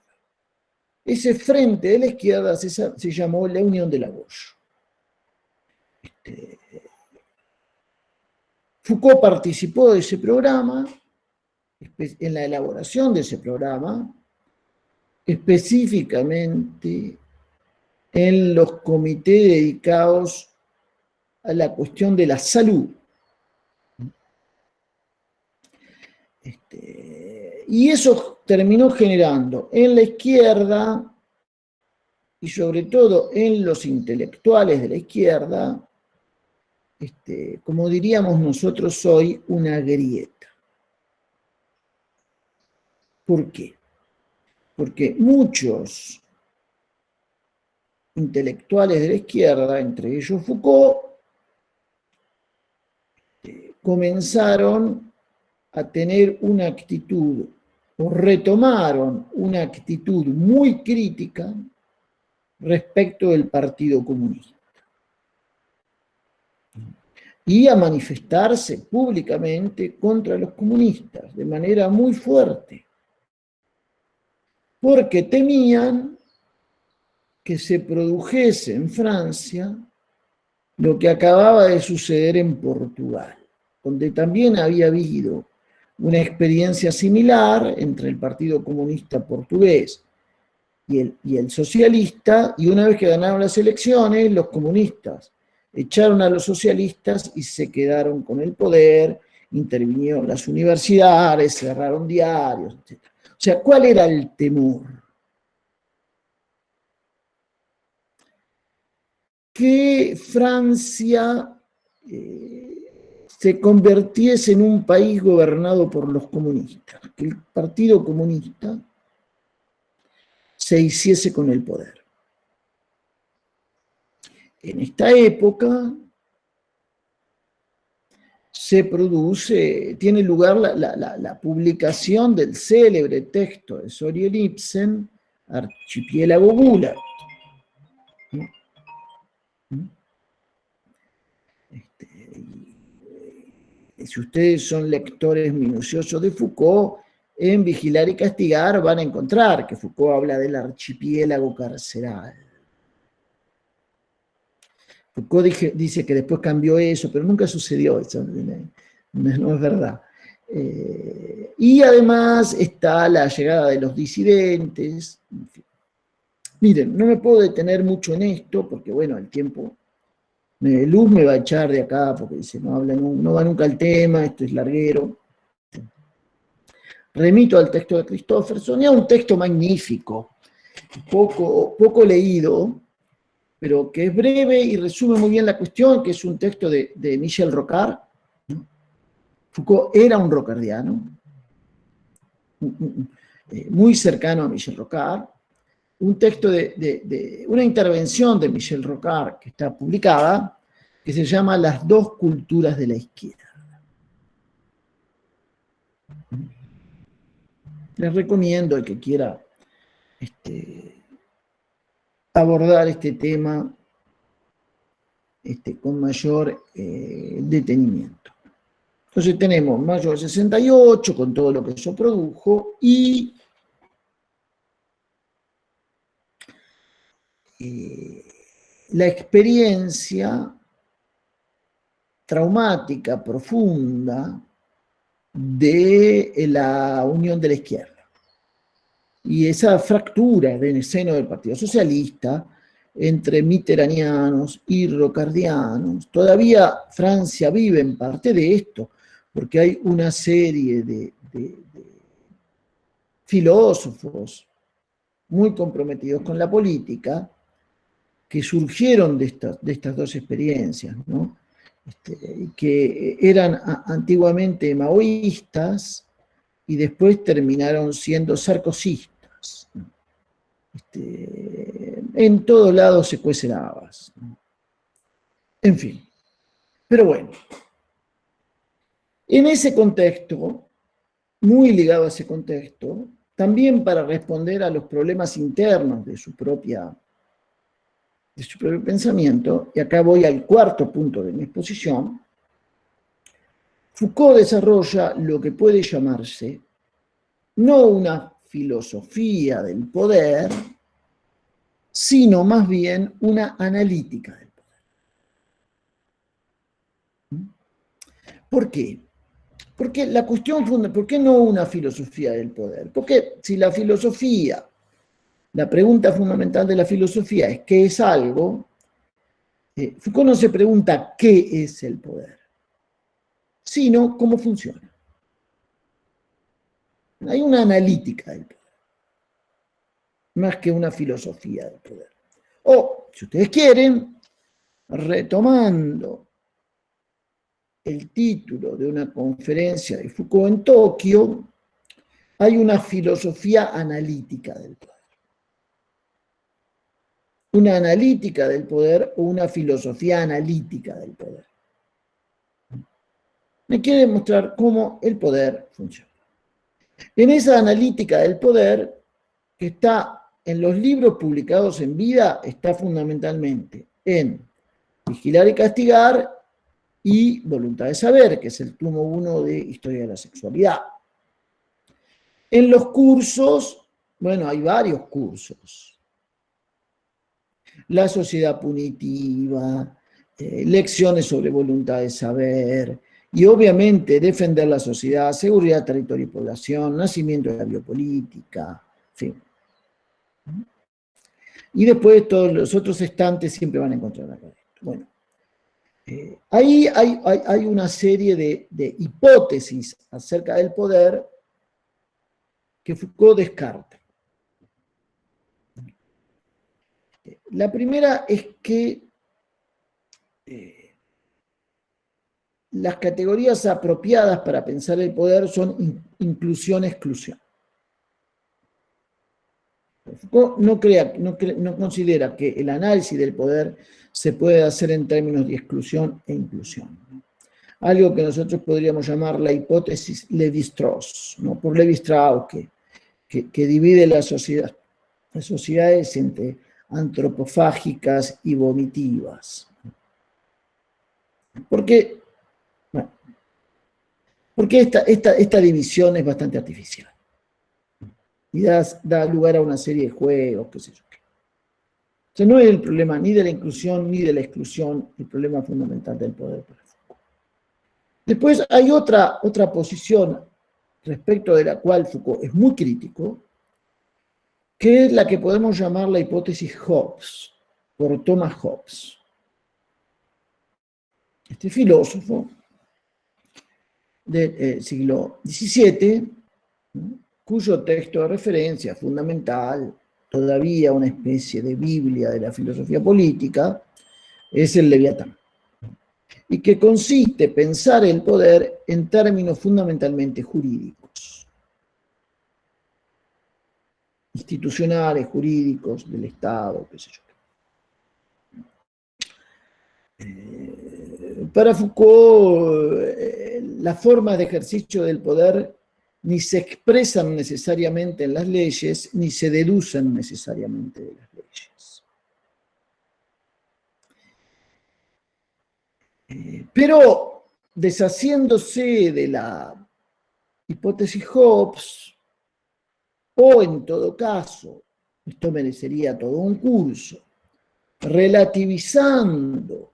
Ese frente de la izquierda se llamó la Unión de la Gauche. Foucault participó de ese programa, en la elaboración de ese programa, específicamente en los comités dedicados a la cuestión de la salud. Y eso terminó generando en la izquierda, y sobre todo en los intelectuales de la izquierda, como diríamos nosotros hoy, una grieta. ¿Por qué? Porque muchos intelectuales de la izquierda, entre ellos Foucault, comenzaron a tener una actitud, o retomaron una actitud muy crítica respecto del Partido Comunista. Y a manifestarse públicamente contra los comunistas de manera muy fuerte, porque temían que se produjese en Francia lo que acababa de suceder en Portugal, donde también había habido una experiencia similar entre el Partido Comunista Portugués y el socialista, y una vez que ganaron las elecciones, los comunistas echaron a los socialistas y se quedaron con el poder, intervinieron las universidades, cerraron diarios, etc. O sea, ¿cuál era el temor? Que Francia se convirtiese en un país gobernado por los comunistas, que el Partido Comunista se hiciese con el poder. En esta época tiene lugar la publicación del célebre texto de Soren Ibsen, Archipiélago Gulag. Si ustedes son lectores minuciosos de Foucault, en Vigilar y Castigar van a encontrar que Foucault habla del archipiélago carceral. Foucault dice que después cambió eso, pero nunca sucedió eso, no es verdad. Y además está la llegada de los disidentes. En fin. Miren, no me puedo detener mucho en esto, porque bueno, el tiempo... Luz me va a echar de acá, porque dice, no va nunca al tema, esto es larguero. Remito al texto de Christopherson, y a un texto magnífico, poco leído, pero que es breve y resume muy bien la cuestión, que es un texto de Michel Rocard. Foucault era un rocardiano, muy cercano a Michel Rocard, un texto de una intervención de Michel Rocard que está publicada, que se llama Las dos culturas de la izquierda. Les recomiendo al que quiera abordar este tema con mayor detenimiento. Entonces tenemos mayo del 68, con todo lo que eso produjo, y la experiencia traumática, profunda, de la unión de la izquierda. Y esa fractura en el seno del Partido Socialista entre mitterrandianos y rocardianos. Todavía Francia vive en parte de esto, porque hay una serie de filósofos muy comprometidos con la política que surgieron de estas dos experiencias, ¿no? Que eran antiguamente maoístas y después terminaron siendo sarkozistas. En todos lados se cuecen habas. En fin. Pero bueno, en ese contexto, muy ligado a ese contexto, también para responder a los problemas internos de su propio pensamiento, y acá voy al cuarto punto de mi exposición, Foucault desarrolla lo que puede llamarse no una filosofía del poder, sino más bien una analítica del poder. ¿Por qué? Porque la cuestión fundamental, ¿por qué no una filosofía del poder? Porque si la filosofía, la pregunta fundamental de la filosofía es ¿qué es algo? Foucault no se pregunta qué es el poder, sino cómo funciona. Hay una analítica del poder, más que una filosofía del poder. O, si ustedes quieren, retomando el título de una conferencia de Foucault en Tokio, hay una filosofía analítica del poder. Una analítica del poder o una filosofía analítica del poder. Me quiere mostrar cómo el poder funciona. En esa analítica del poder, que está en los libros publicados en vida, está fundamentalmente en Vigilar y Castigar y Voluntad de Saber, que es el tomo 1 de Historia de la Sexualidad. En los cursos, bueno, hay varios cursos. La sociedad punitiva, lecciones sobre voluntad de saber, y obviamente defender la sociedad, seguridad, territorio y población, nacimiento de la biopolítica, en fin. Y después todos los otros estantes siempre van a encontrar acá. Bueno, ahí hay una serie de hipótesis acerca del poder que Foucault descarta. La primera es que las categorías apropiadas para pensar el poder son inclusión-exclusión. Foucault no considera que el análisis del poder se puede hacer en términos de exclusión e inclusión. Algo que nosotros podríamos llamar la hipótesis Lévi-Strauss, ¿no? Por Lévi-Strauss, que divide las sociedades entre antropofágicas y vomitivas. Porque esta división es bastante artificial y da lugar a una serie de juegos, qué sé yo. O sea, no es el problema ni de la inclusión ni de la exclusión el problema fundamental del poder. Después hay otra posición respecto de la cual Foucault es muy crítico, que es la que podemos llamar la hipótesis Hobbes, por Thomas Hobbes. Este filósofo del siglo XVII, cuyo texto de referencia fundamental, todavía una especie de Biblia de la filosofía política, es el Leviatán, y que consiste en pensar el poder en términos fundamentalmente jurídicos, institucionales, jurídicos, del Estado, qué sé yo. Para Foucault, las formas de ejercicio del poder ni se expresan necesariamente en las leyes, ni se deducen necesariamente de las leyes. Pero, deshaciéndose de la hipótesis Hobbes, o en todo caso, esto merecería todo un curso, relativizando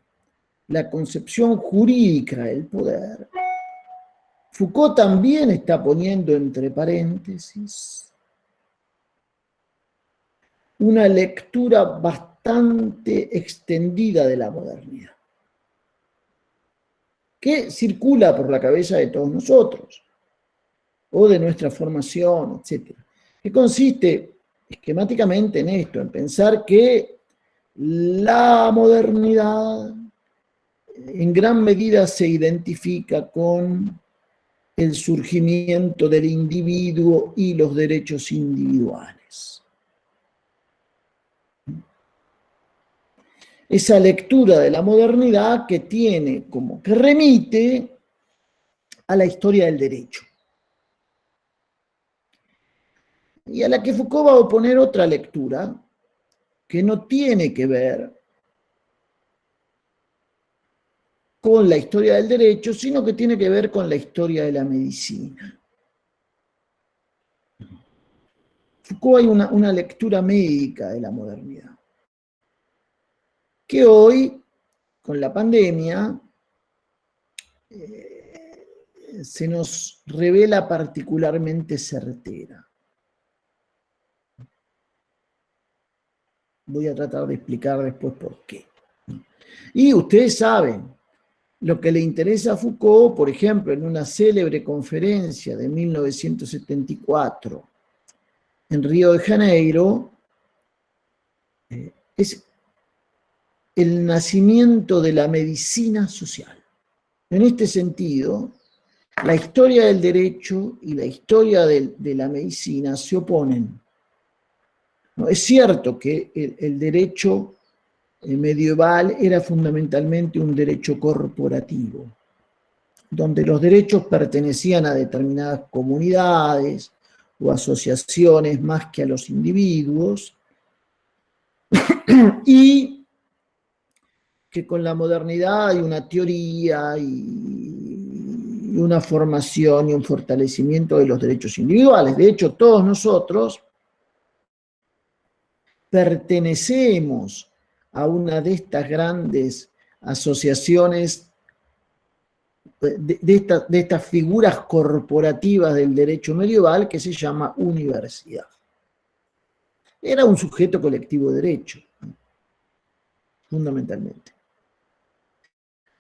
la concepción jurídica del poder, Foucault también está poniendo entre paréntesis una lectura bastante extendida de la modernidad, que circula por la cabeza de todos nosotros, o de nuestra formación, etc. Que consiste esquemáticamente en esto, en pensar que la modernidad en gran medida se identifica con el surgimiento del individuo y los derechos individuales. Esa lectura de la modernidad que tiene como que remite a la historia del derecho. Y a la que Foucault va a oponer otra lectura que no tiene que ver con la historia del derecho, sino que tiene que ver con la historia de la medicina. Foucault hay una lectura médica de la modernidad, que hoy, con la pandemia, se nos revela particularmente certera. Voy a tratar de explicar después por qué. Y ustedes saben, lo que le interesa a Foucault, por ejemplo, en una célebre conferencia de 1974 en Río de Janeiro, es el nacimiento de la medicina social. En este sentido, la historia del derecho y la historia de la medicina se oponen. No, es cierto que el derecho medieval era fundamentalmente un derecho corporativo, donde los derechos pertenecían a determinadas comunidades o asociaciones más que a los individuos, y que con la modernidad hay una teoría y una formación y un fortalecimiento de los derechos individuales. De hecho, todos nosotros pertenecemos a una de estas grandes asociaciones, de estas figuras corporativas del derecho medieval que se llama universidad. Era un sujeto colectivo de derecho, fundamentalmente.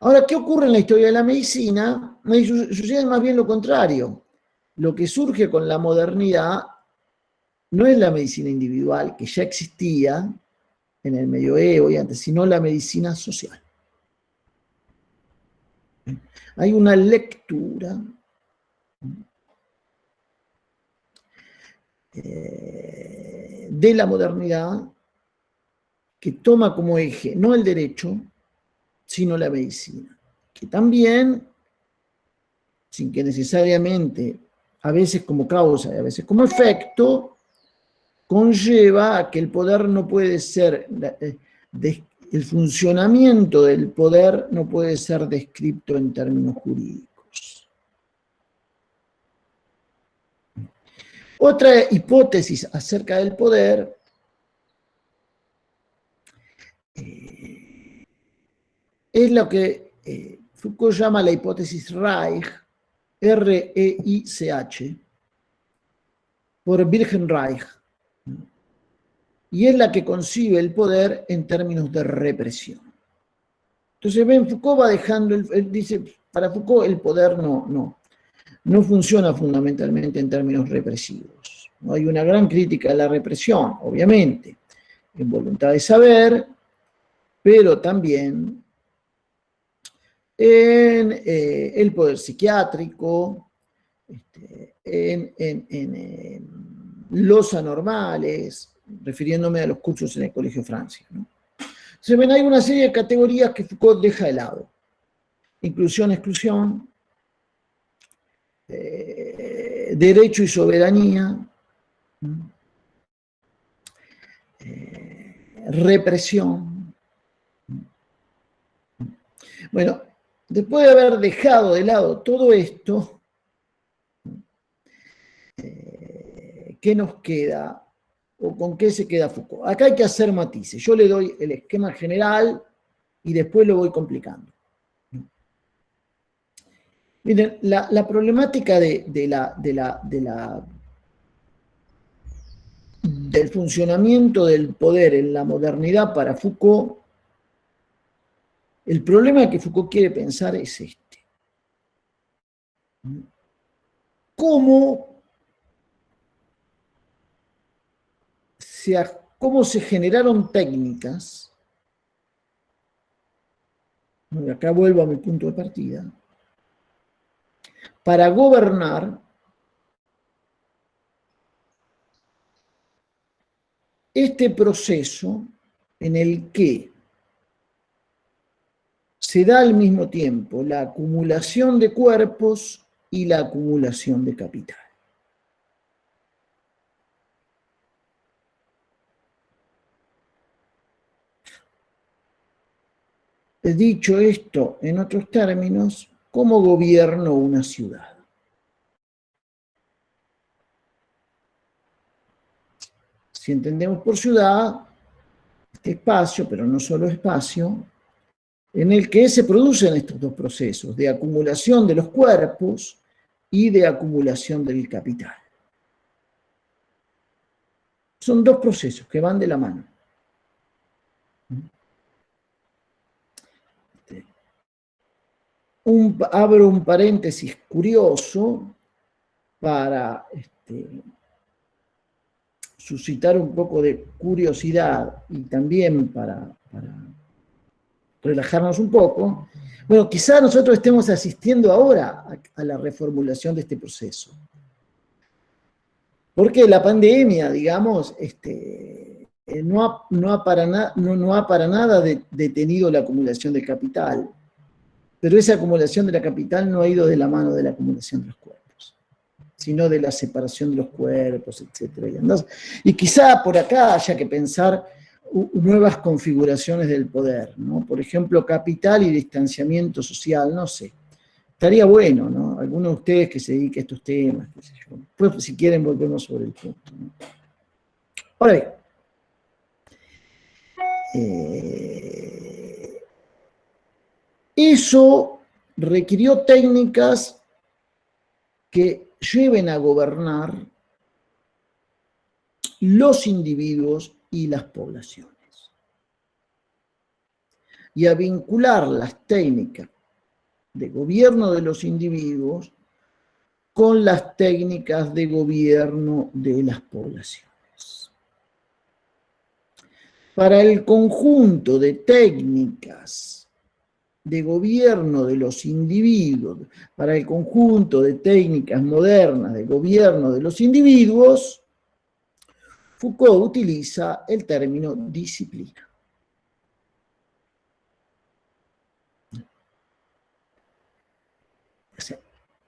Ahora, ¿qué ocurre en la historia de la medicina? Sucede más bien lo contrario. Lo que surge con la modernidad no es la medicina individual, que ya existía en el medioevo y antes, sino la medicina social. Hay una lectura de la modernidad que toma como eje no el derecho, sino la medicina, que también, sin que necesariamente, a veces como causa y a veces como efecto, conlleva a que el poder no puede ser, el funcionamiento del poder no puede ser descrito en términos jurídicos. Otra hipótesis acerca del poder es lo que Foucault llama la hipótesis Reich, R-E-I-C-H, por Wilhelm Reich, y es la que concibe el poder en términos de represión. Entonces, ven, Foucault va dejando, él dice, para Foucault el poder no funciona fundamentalmente en términos represivos. ¿No? Hay una gran crítica a la represión, obviamente, en voluntad de saber, pero también en el poder psiquiátrico, en los anormales, refiriéndome a los cursos en el Colegio Francia, ¿no? Se ven, hay una serie de categorías que Foucault deja de lado. Inclusión, exclusión, derecho y soberanía, represión. Bueno, después de haber dejado de lado todo esto, ¿qué nos queda? ¿O con qué se queda Foucault? Acá hay que hacer matices. Yo le doy el esquema general y después lo voy complicando. Miren, la problemática del funcionamiento del poder en la modernidad para Foucault, el problema que Foucault quiere pensar es este. ¿Cómo se generaron técnicas acá vuelvo a mi punto de partida, para gobernar este proceso en el que se da al mismo tiempo la acumulación de cuerpos y la acumulación de capital. Dicho esto en otros términos, ¿cómo gobierno una ciudad? Si entendemos por ciudad, este espacio, pero no solo espacio, en el que se producen estos dos procesos, de acumulación de los cuerpos y de acumulación del capital. Son dos procesos que van de la mano. Abro un paréntesis curioso para suscitar un poco de curiosidad y también para relajarnos un poco. Bueno, quizá nosotros estemos asistiendo ahora a la reformulación de este proceso. Porque la pandemia, digamos, no ha para nada detenido la acumulación de capital. Pero esa acumulación de la capital no ha ido de la mano de la acumulación de los cuerpos, sino de la separación de los cuerpos, etc. Y quizá por acá haya que pensar nuevas configuraciones del poder, ¿no? Por ejemplo, capital y distanciamiento social, no sé. Estaría bueno, ¿no? Algunos de ustedes que se dediquen a estos temas, qué sé yo. Después, si quieren, volvemos sobre el punto, ¿no? Ahora bien, eso requirió técnicas que lleven a gobernar los individuos y las poblaciones. Y a vincular las técnicas de gobierno de los individuos con las técnicas de gobierno de las poblaciones. Para el conjunto de técnicas de gobierno de los individuos, para el conjunto de técnicas modernas de gobierno de los individuos, Foucault utiliza el término disciplina.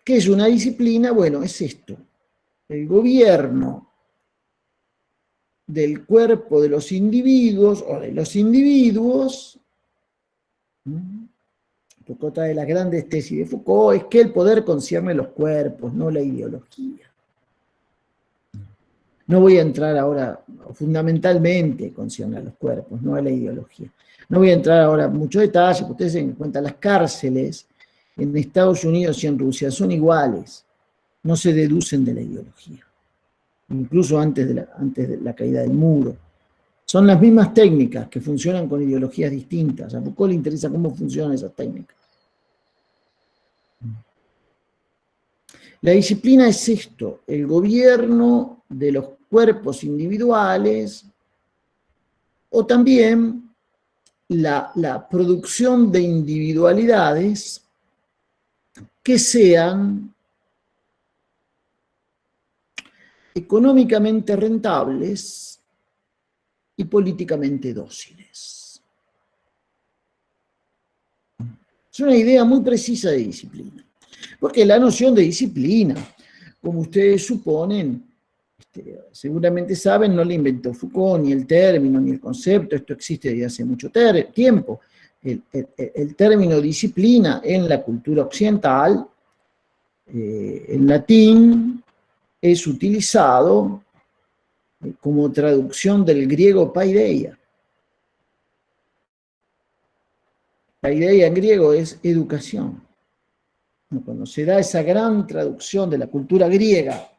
¿Qué es una disciplina? Bueno, es esto: el gobierno del cuerpo de los individuos o de los individuos. Otra de las grandes tesis de Foucault es que el poder concierne los cuerpos, no la ideología. No voy a entrar ahora, fundamentalmente concierne a los cuerpos, no a la ideología. No voy a entrar ahora en mucho detalle, porque ustedes se den cuenta, las cárceles en Estados Unidos y en Rusia son iguales, no se deducen de la ideología, incluso antes de la caída del muro. Son las mismas técnicas que funcionan con ideologías distintas. A Foucault le interesa cómo funcionan esas técnicas. La disciplina es esto: el gobierno de los cuerpos individuales, o también la producción de individualidades que sean económicamente rentables y políticamente dóciles. Es una idea muy precisa de disciplina. Porque la noción de disciplina, como ustedes suponen, seguramente saben, no la inventó Foucault, ni el término, ni el concepto. Esto existe desde hace mucho tiempo. El término disciplina en la cultura occidental, en latín, es utilizado como traducción del griego paideia. Paideia en griego es educación. Cuando se da esa gran traducción de la cultura griega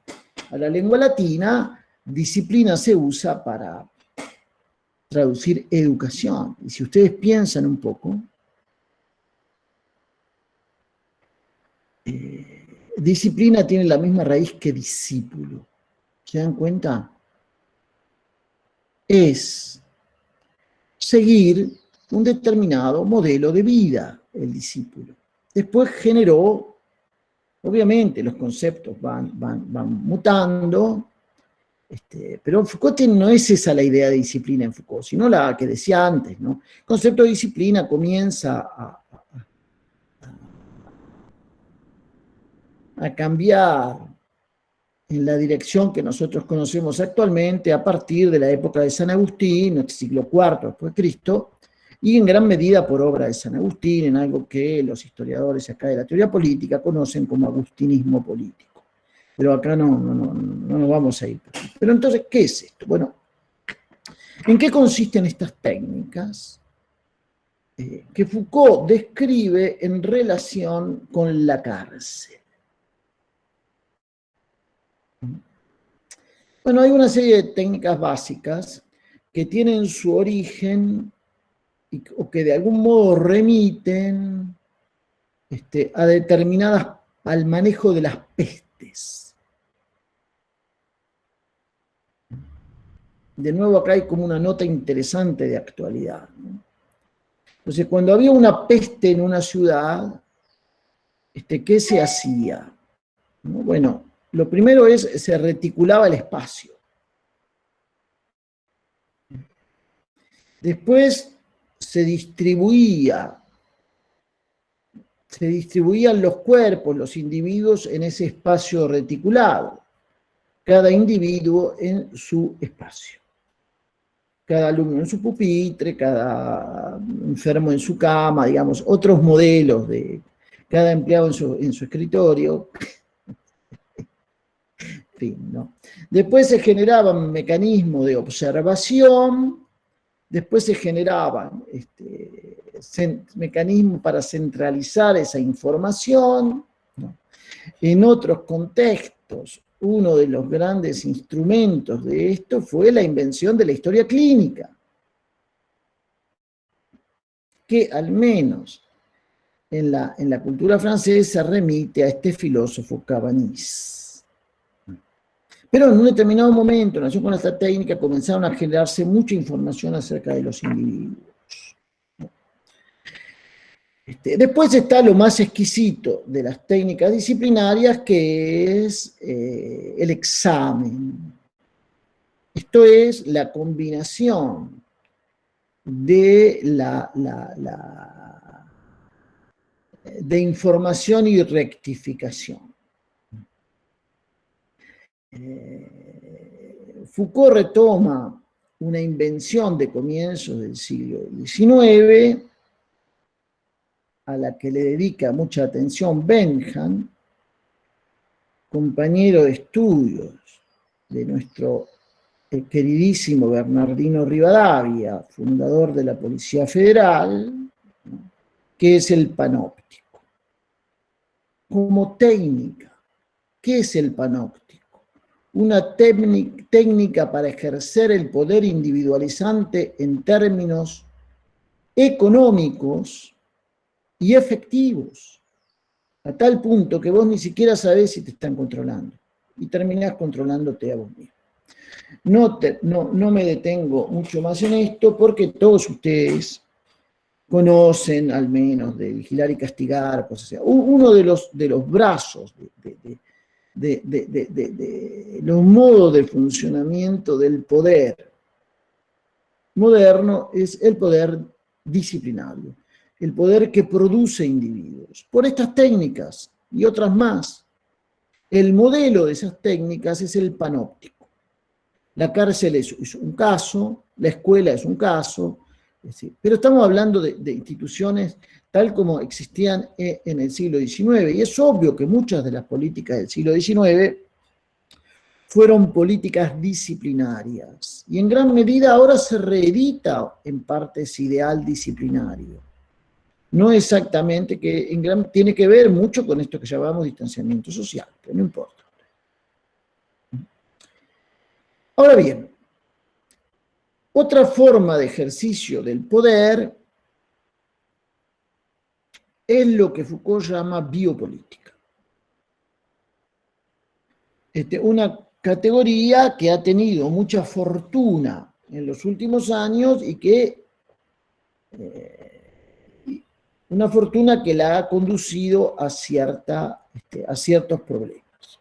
a la lengua latina, disciplina se usa para traducir educación. Y si ustedes piensan un poco, disciplina tiene la misma raíz que discípulo. ¿Se dan cuenta? Es seguir un determinado modelo de vida. el discípulo. Después generó, obviamente los conceptos van mutando, pero Foucault no es esa la idea de disciplina en Foucault, sino la que decía antes, ¿no? El concepto de disciplina comienza a cambiar en la dirección que nosotros conocemos actualmente a partir de la época de San Agustín, el siglo IV después de Cristo, y en gran medida por obra de San Agustín, en algo que los historiadores acá de la teoría política conocen como agustinismo político. Pero acá no nos vamos a ir. Pero entonces, ¿qué es esto? Bueno, ¿en qué consisten estas técnicas que Foucault describe en relación con la cárcel? Bueno, hay una serie de técnicas básicas que tienen su origen o que de algún modo remiten a determinadas, al manejo de las pestes. De nuevo acá hay como una nota interesante de actualidad, ¿no? Entonces, cuando había una peste en una ciudad, ¿qué se hacía? ¿No? Bueno, lo primero se reticulaba el espacio. Después se distribuían los cuerpos, los individuos en ese espacio reticulado, cada individuo en su espacio, cada alumno en su pupitre, cada enfermo en su cama, digamos, otros modelos de cada empleado en su escritorio. En fin, ¿no? Después se generaban mecanismos de observación, después se generaban mecanismos para centralizar esa información, ¿no? En otros contextos, uno de los grandes instrumentos de esto fue la invención de la historia clínica, que al menos en la cultura francesa remite a este filósofo Cabanis. Pero en un determinado momento, en relación con esta técnica, comenzaron a generarse mucha información acerca de los individuos. Después está lo más exquisito de las técnicas disciplinarias, que es el examen. Esto es la combinación de de información y rectificación. Foucault retoma una invención de comienzos del siglo XIX, a la que le dedica mucha atención Bentham, compañero de estudios de nuestro queridísimo Bernardino Rivadavia, fundador de la Policía Federal, ¿no?, que es el panóptico. Como técnica, ¿qué es el panóptico? Una técnica para ejercer el poder individualizante en términos económicos y efectivos, a tal punto que vos ni siquiera sabés si te están controlando, y terminás controlándote a vos mismo. No me detengo mucho más en esto, porque todos ustedes conocen, al menos, de vigilar y castigar, cosas así. Uno de los brazos, de los modos de funcionamiento del poder moderno es el poder disciplinario, el poder que produce individuos. Por estas técnicas y otras más, el modelo de esas técnicas es el panóptico. La cárcel es un caso, la escuela es un caso, pero estamos hablando de instituciones tal como existían en el siglo XIX, y es obvio que muchas de las políticas del siglo XIX fueron políticas disciplinarias, y en gran medida ahora se reedita en parte ese ideal disciplinario. No exactamente, tiene que ver mucho con esto que llamamos distanciamiento social, pero no importa. Ahora bien, otra forma de ejercicio del poder es lo que Foucault llama biopolítica. Una categoría que ha tenido mucha fortuna en los últimos años y que una fortuna que la ha conducido a ciertos problemas.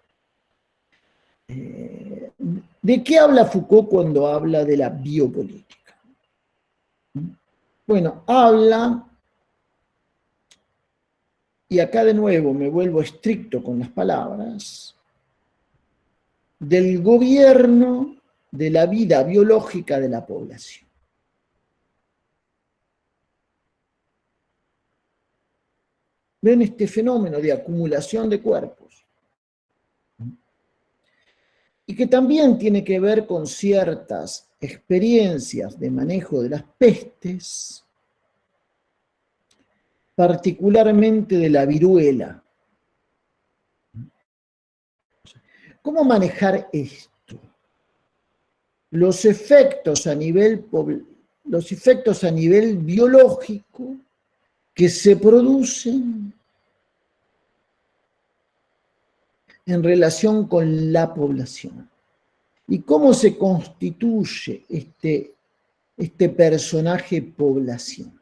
¿De qué habla Foucault cuando habla de la biopolítica? Bueno, habla, y acá de nuevo me vuelvo estricto con las palabras, del gobierno de la vida biológica de la población. ¿Ven este fenómeno de acumulación de cuerpos? Y que también tiene que ver con ciertas experiencias de manejo de las pestes, particularmente de la viruela. ¿Cómo manejar esto? Los efectos a nivel biológico que se producen en relación con la población. ¿Y cómo se constituye este personaje población?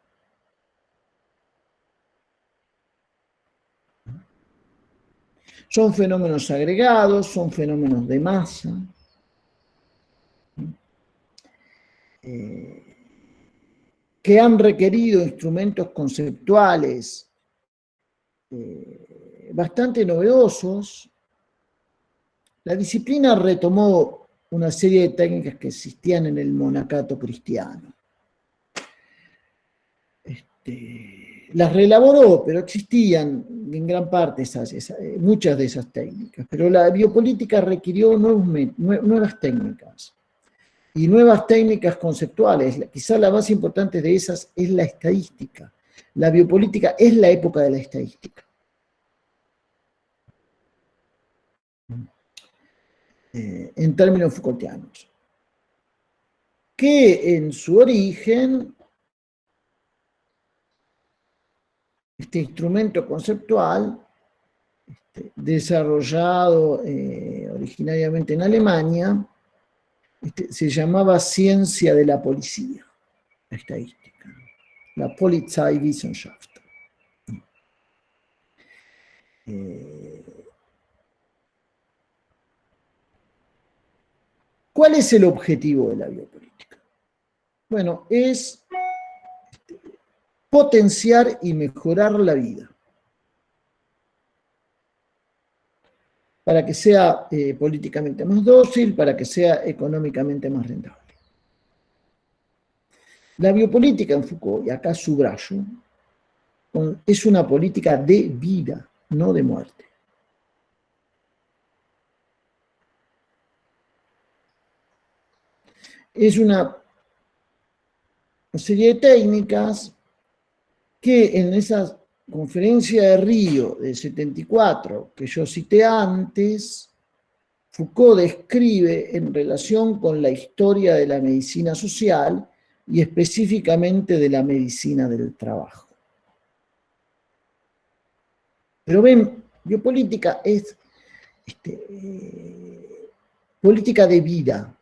Son fenómenos agregados, son fenómenos de masa, que han requerido instrumentos conceptuales bastante novedosos. La disciplina retomó una serie de técnicas que existían en el monacato cristiano. Las reelaboró, pero existían en gran parte muchas de esas técnicas. Pero la biopolítica requirió nuevas técnicas. Y nuevas técnicas conceptuales. Quizá la más importante de esas es la estadística. La biopolítica es la época de la estadística. En términos Foucaultianos. Que en su origen, este instrumento conceptual, desarrollado originariamente en Alemania, se llamaba ciencia de la policía, la estadística, la Polizeiwissenschaft. ¿Cuál es el objetivo de la biopolítica? Bueno, es potenciar y mejorar la vida para que sea políticamente más dócil, para que sea económicamente más rentable. La biopolítica en Foucault, y acá subrayo, es una política de vida, no de muerte. Es una serie de técnicas que en esa conferencia de Río del 74 que yo cité antes, Foucault describe en relación con la historia de la medicina social y específicamente de la medicina del trabajo. Pero ven, biopolítica es política de vida.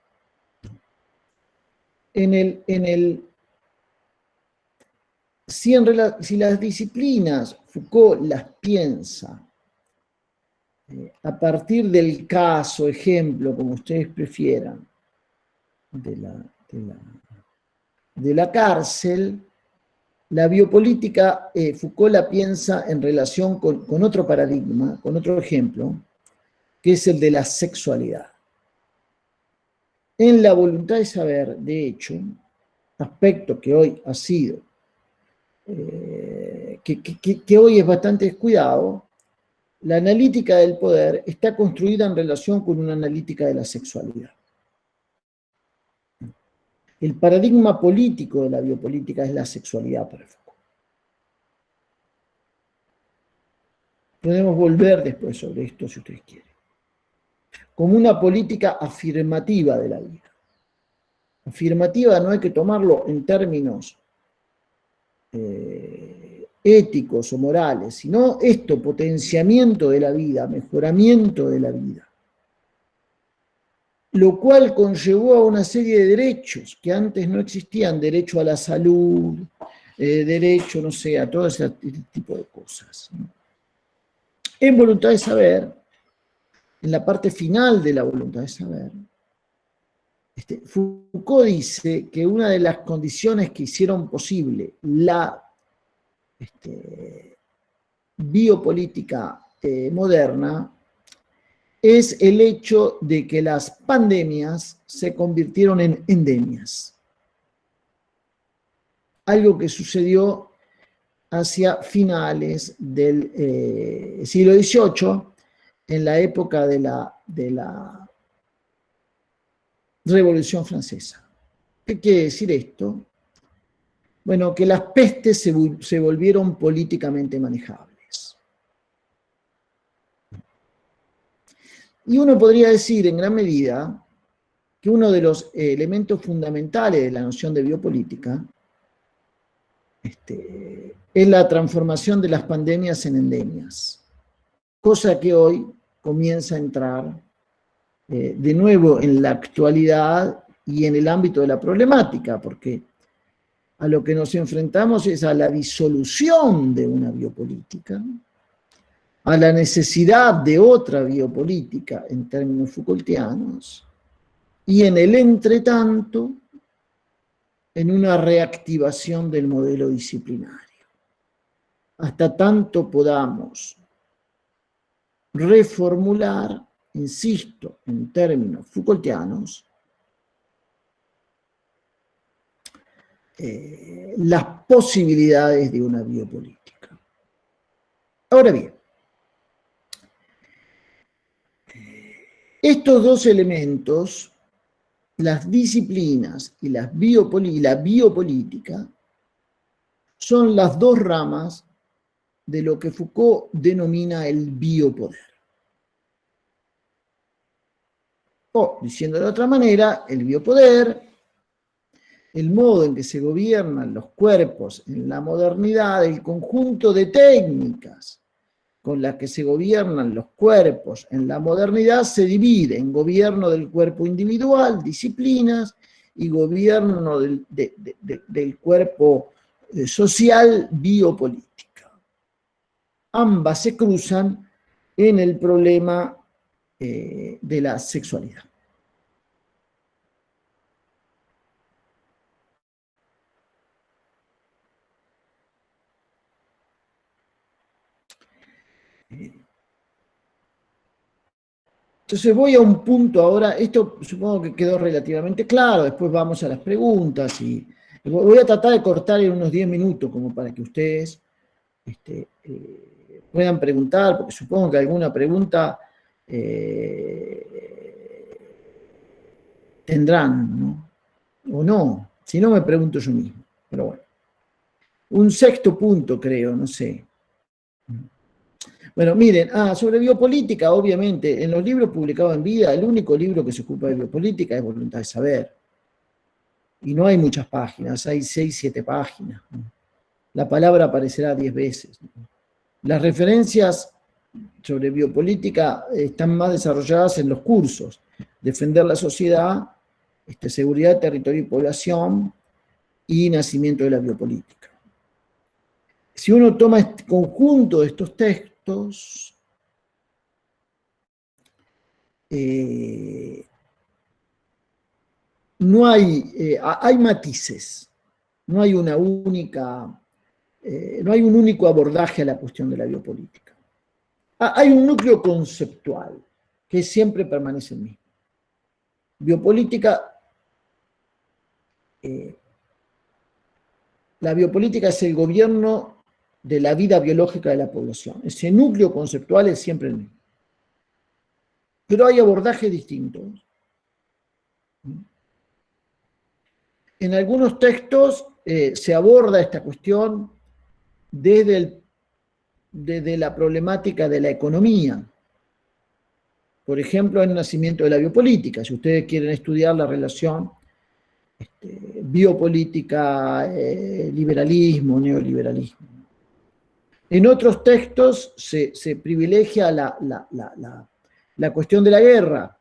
Si las disciplinas Foucault las piensa a partir del caso, ejemplo, como ustedes prefieran, de la cárcel, la biopolítica Foucault la piensa en relación con otro paradigma, con otro ejemplo, que es el de la sexualidad. En la voluntad de saber, de hecho, aspecto que hoy ha sido, que hoy es bastante descuidado, la analítica del poder está construida en relación con una analítica de la sexualidad. El paradigma político de la biopolítica es la sexualidad para Foucault. Podemos volver después sobre esto si ustedes quieren. Como una política afirmativa de la vida. Afirmativa no hay que tomarlo en términos éticos o morales, sino potenciamiento de la vida, mejoramiento de la vida. Lo cual conllevó a una serie de derechos que antes no existían: derecho a la salud, derecho, no sé, a todo ese tipo de cosas, ¿no? En Voluntad de Saber, en la parte final de la Voluntad de Saber, Foucault dice que una de las condiciones que hicieron posible la biopolítica moderna es el hecho de que las pandemias se convirtieron en endemias. Algo que sucedió hacia finales del siglo XVIII, en la época de la Revolución Francesa. ¿Qué quiere decir esto? Bueno, que las pestes se volvieron políticamente manejables. Y uno podría decir, en gran medida, que uno de los elementos fundamentales de la noción de biopolítica es la transformación de las pandemias en endemias, cosa que hoy comienza a entrar de nuevo en la actualidad y en el ámbito de la problemática, porque a lo que nos enfrentamos es a la disolución de una biopolítica, a la necesidad de otra biopolítica en términos Foucaultianos, y en el entretanto, en una reactivación del modelo disciplinario. Hasta tanto podamos reformular, insisto, en términos Foucaultianos, las posibilidades de una biopolítica. Ahora bien, estos dos elementos, las disciplinas y la biopolítica, son las dos ramas de lo que Foucault denomina el biopoder. O, diciendo de otra manera, el biopoder, el modo en que se gobiernan los cuerpos en la modernidad, el conjunto de técnicas con las que se gobiernan los cuerpos en la modernidad se divide en gobierno del cuerpo individual, disciplinas, y gobierno del cuerpo social, biopolítica. Ambas se cruzan en el problema de la sexualidad. Entonces voy a un punto ahora, esto supongo que quedó relativamente claro, después vamos a las preguntas y voy a tratar de cortar en unos 10 minutos como para que ustedes puedan preguntar, porque supongo que alguna pregunta tendrán, ¿no? O no, si no me pregunto yo mismo, pero bueno. Un sexto punto, creo, no sé. Bueno, miren, sobre biopolítica, obviamente, en los libros publicados en vida, el único libro que se ocupa de biopolítica es Voluntad de Saber. Y no hay muchas páginas, hay 6, 7 páginas. La palabra aparecerá 10 veces. Las referencias sobre biopolítica están más desarrolladas en los cursos. Defender la sociedad, seguridad, territorio y población, y nacimiento de la biopolítica. Si uno toma este conjunto de estos textos, no hay matices, no hay una única, no hay un único abordaje a la cuestión de la biopolítica. Hay un núcleo conceptual que siempre permanece el mismo. Biopolítica, la biopolítica es el gobierno de la vida biológica de la población. Ese núcleo conceptual es siempre el mismo. Pero hay abordajes distintos. En algunos textos se aborda esta cuestión desde la problemática de la economía. Por ejemplo, en el nacimiento de la biopolítica. Si ustedes quieren estudiar la relación biopolítica, liberalismo, neoliberalismo. En otros textos se privilegia la cuestión de la guerra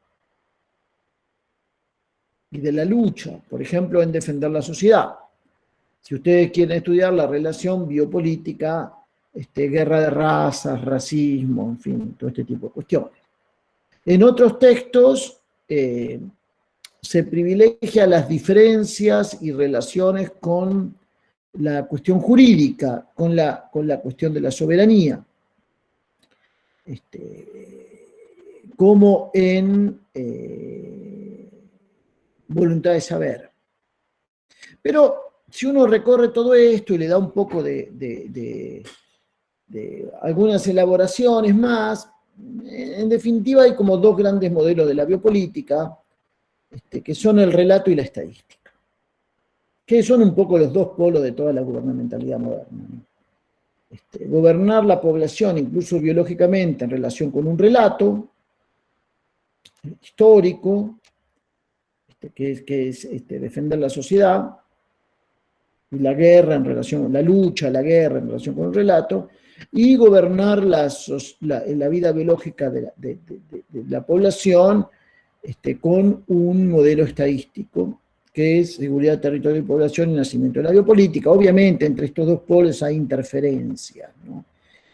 y de la lucha, por ejemplo, en defender la sociedad. Si ustedes quieren estudiar la relación biopolítica, guerra de razas, racismo, en fin, todo este tipo de cuestiones. En otros textos se privilegia las diferencias y relaciones con la cuestión jurídica, con la cuestión de la soberanía, como en voluntad de saber. Pero si uno recorre todo esto y le da un poco de algunas elaboraciones más, en definitiva hay como dos grandes modelos de la biopolítica, que son el relato y la estadística, que son un poco los dos polos de toda la gubernamentalidad moderna. Gobernar la población, incluso biológicamente, en relación con un relato histórico, que es defender la sociedad, y la guerra en relación, la lucha, la guerra en relación con el relato, y gobernar la vida biológica de la población con un modelo estadístico, que es seguridad, territorio y población y nacimiento de la biopolítica. Obviamente, entre estos dos polos hay interferencias, ¿no?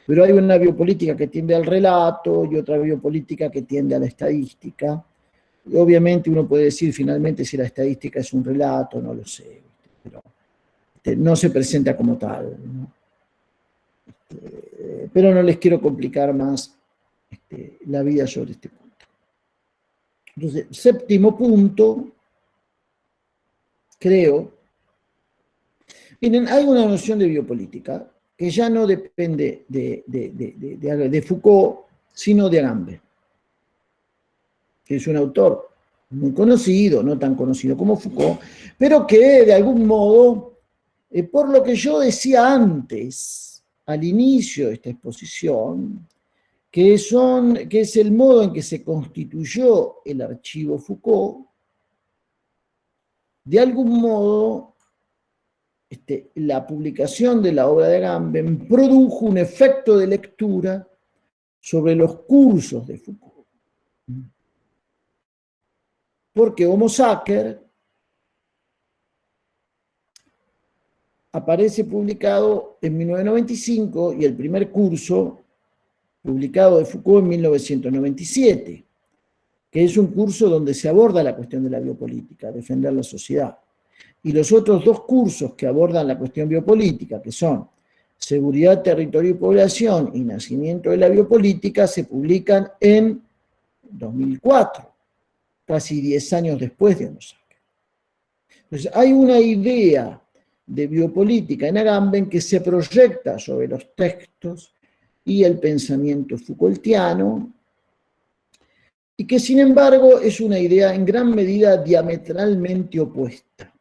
Pero hay una biopolítica que tiende al relato y otra biopolítica que tiende a la estadística. Y obviamente uno puede decir finalmente si la estadística es un relato, no lo sé, pero no se presenta como tal, ¿no? Pero no les quiero complicar más la vida sobre este punto. Entonces, séptimo punto, creo. Miren, hay una noción de biopolítica que ya no depende de Foucault, sino de Agamben, que es un autor muy conocido, no tan conocido como Foucault, pero que de algún modo, por lo que yo decía antes, al inicio de esta exposición, que es el modo en que se constituyó el archivo Foucault, de algún modo la publicación de la obra de Agamben produjo un efecto de lectura sobre los cursos de Foucault. Porque Homo Sacer aparece publicado en 1995 y el primer curso publicado de Foucault en 1997, que es un curso donde se aborda la cuestión de la biopolítica, defender la sociedad. Y los otros dos cursos que abordan la cuestión biopolítica, que son Seguridad, Territorio y Población y Nacimiento de la Biopolítica, se publican en 2004, casi 10 años después de Homo Sacer. Entonces, hay una idea de biopolítica en Agamben que se proyecta sobre los textos y el pensamiento Foucaultiano, y que sin embargo es una idea en gran medida diametralmente opuesta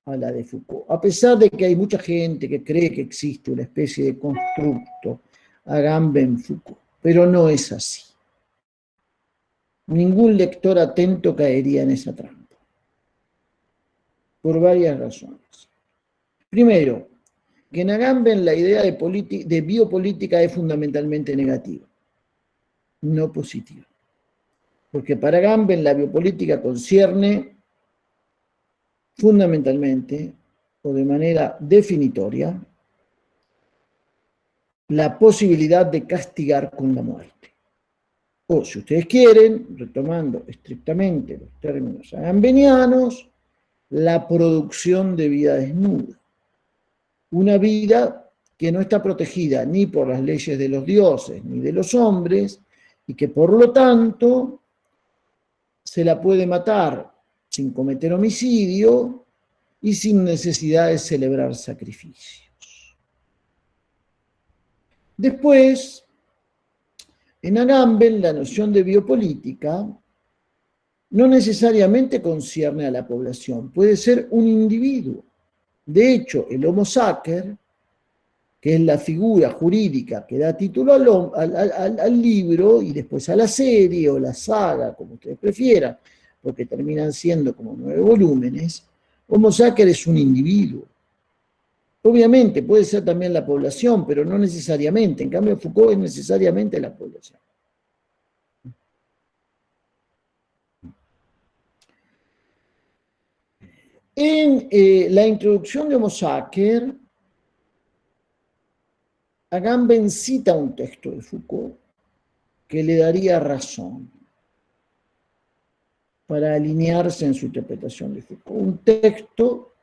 a la de Foucault, a pesar de que hay mucha gente que cree que existe una especie de constructo Agamben-Foucault, pero no es así. Ningún lector atento caería en esa trampa, por varias razones. Primero, que en Agamben la idea de biopolítica es fundamentalmente negativa, no positiva. Porque para Agamben la biopolítica concierne fundamentalmente o de manera definitoria la posibilidad de castigar con la muerte. O, si ustedes quieren, retomando estrictamente los términos agambenianos, la producción de vida desnuda. Una vida que no está protegida ni por las leyes de los dioses ni de los hombres, y que por lo tanto se la puede matar sin cometer homicidio y sin necesidad de celebrar sacrificios. Después, en Agamben, la noción de biopolítica no necesariamente concierne a la población, puede ser un individuo. De hecho, el Homo Sacer, que es la figura jurídica que da título al libro y después a la serie o la saga, como ustedes prefieran, porque terminan siendo como 9 volúmenes, Homo Sacer es un individuo. Obviamente puede ser también la población, pero no necesariamente. En cambio, Foucault es necesariamente la población. En la introducción de Homo Sacer, Agamben cita un texto de Foucault que le daría razón para alinearse en su interpretación de Foucault. Un texto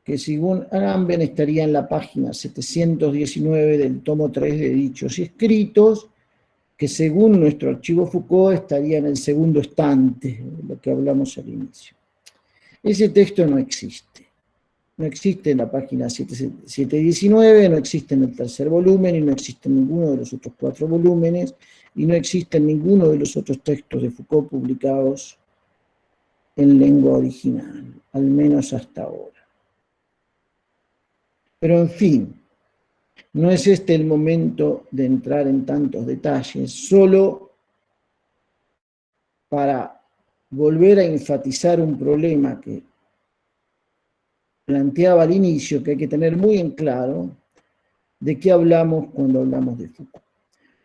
que según Agamben estaría en la página 719 del tomo 3 de Dichos y Escritos, que según nuestro archivo Foucault estaría en el segundo estante, lo que hablamos al inicio. Ese texto no existe. No existe en la página 719, no existe en el tercer volumen, y no existe en ninguno de los otros 4 volúmenes, y no existe en ninguno de los otros textos de Foucault publicados en lengua original, al menos hasta ahora. Pero en fin, no es este el momento de entrar en tantos detalles, solo para volver a enfatizar un problema que planteaba al inicio, que hay que tener muy en claro de qué hablamos cuando hablamos de Foucault.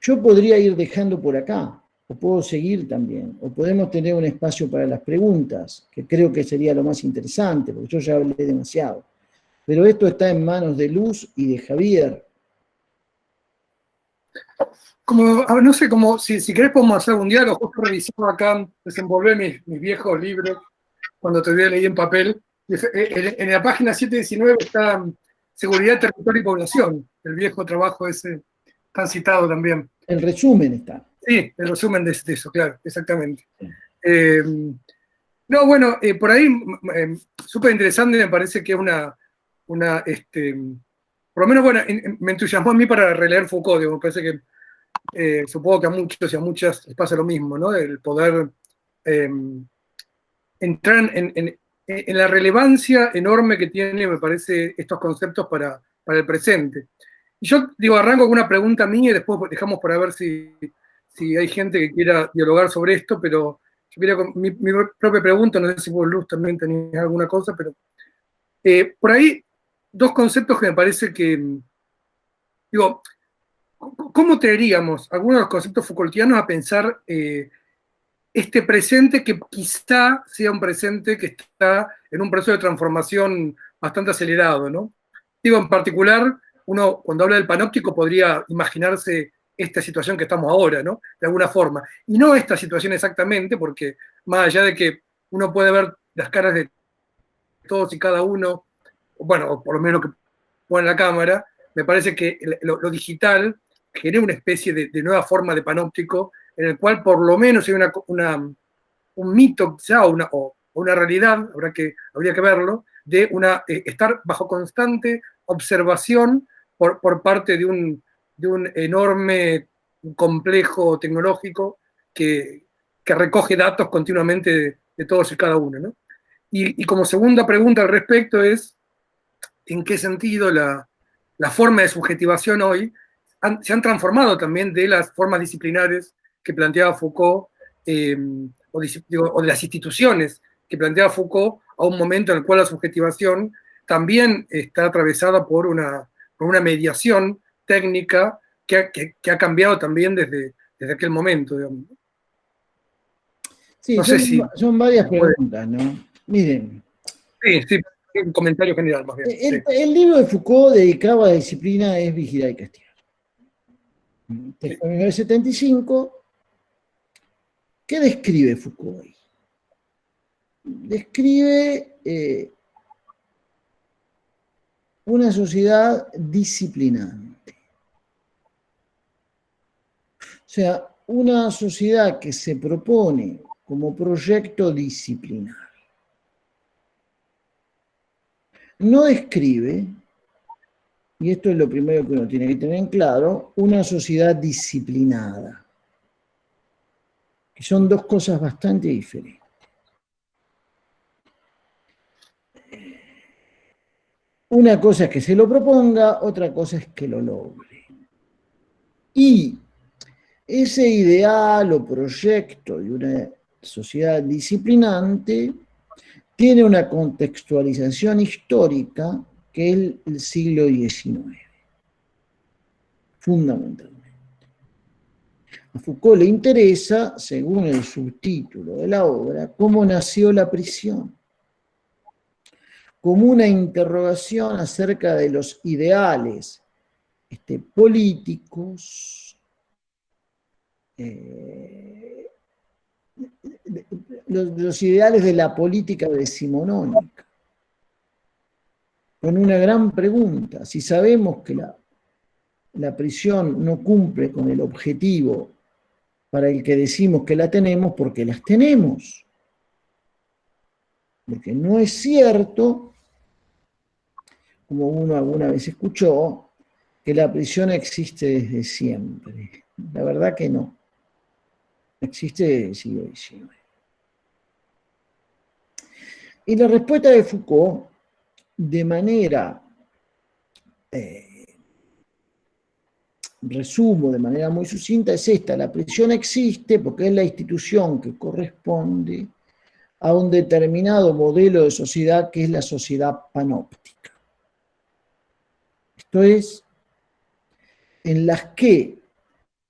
Yo podría ir dejando por acá, o puedo seguir también, o podemos tener un espacio para las preguntas, que creo que sería lo más interesante, porque yo ya hablé demasiado. Pero esto está en manos de Luz y de Javier. No sé, si querés podemos hacer un diálogo. Justo revisaba acá, desenvolver mis viejos libros, cuando todavía leí en papel. En la página 719 está Seguridad, Territorio y Población, el viejo trabajo ese tan citado también. El resumen está. Sí, el resumen de eso, claro, exactamente. No, bueno, por ahí súper interesante, me parece que es por lo menos, bueno, me entusiasmó a mí para releer Foucault, digo, me parece que supongo que a muchos y a muchas les pasa lo mismo, ¿no? El poder entrar en la relevancia enorme que tiene, me parece, estos conceptos para el presente. Y yo, digo, arranco con una pregunta mía y después dejamos para ver si hay gente que quiera dialogar sobre esto, pero yo quería con mi propia pregunta, no sé si vos, Luz, también tenías alguna cosa, pero por ahí, 2 conceptos que me parece que, digo, ¿cómo traeríamos algunos de los conceptos Foucaultianos a pensar este presente que quizá sea un presente que está en un proceso de transformación bastante acelerado, ¿no? Digo, en particular, uno cuando habla del panóptico podría imaginarse esta situación que estamos ahora, ¿no? De alguna forma. Y no esta situación exactamente, porque más allá de que uno puede ver las caras de todos y cada uno, bueno, o por lo menos lo que pone la cámara, me parece que lo digital genera una especie de nueva forma de panóptico en el cual por lo menos hay un mito quizá o una realidad, habría que verlo, de estar bajo constante observación por parte de un enorme complejo tecnológico que recoge datos continuamente de todos y cada uno, ¿no? Y como segunda pregunta al respecto es, ¿en qué sentido la forma de subjetivación hoy se han transformado también de las formas disciplinares que planteaba Foucault, o de las instituciones que planteaba Foucault, a un momento en el cual la subjetivación también está atravesada por una mediación técnica que ha cambiado también desde aquel momento, digamos? Sí, No sé son varias preguntas, ¿no? Miren. Sí, un comentario general más bien. El libro de Foucault dedicado a la disciplina es Vigilar y Castigar. Texto de 1975. ¿Qué describe Foucault ahí? Describe una sociedad disciplinante. O sea, una sociedad que se propone como proyecto disciplinar. No describe, y esto es lo primero que uno tiene que tener en claro, una sociedad disciplinada, que son 2 cosas bastante diferentes. Una cosa es que se lo proponga, otra cosa es que lo logre. Y ese ideal o proyecto de una sociedad disciplinante tiene una contextualización histórica que es el siglo XIX, fundamentalmente. A Foucault le interesa, según el subtítulo de la obra, cómo nació la prisión. como una interrogación acerca de los ideales políticos, los ideales de la política decimonónica, con una gran pregunta: si sabemos que la prisión no cumple con el objetivo para el que decimos que la tenemos, ¿por qué las tenemos? Porque no es cierto, como uno alguna vez escuchó, que la prisión existe desde siempre. La verdad que no. Existe desde el siglo XIX. Y la respuesta de Foucault, de manera, resumo de manera muy sucinta, es esta: la prisión existe porque es la institución que corresponde a un determinado modelo de sociedad que es la sociedad panóptica. Esto es, en las que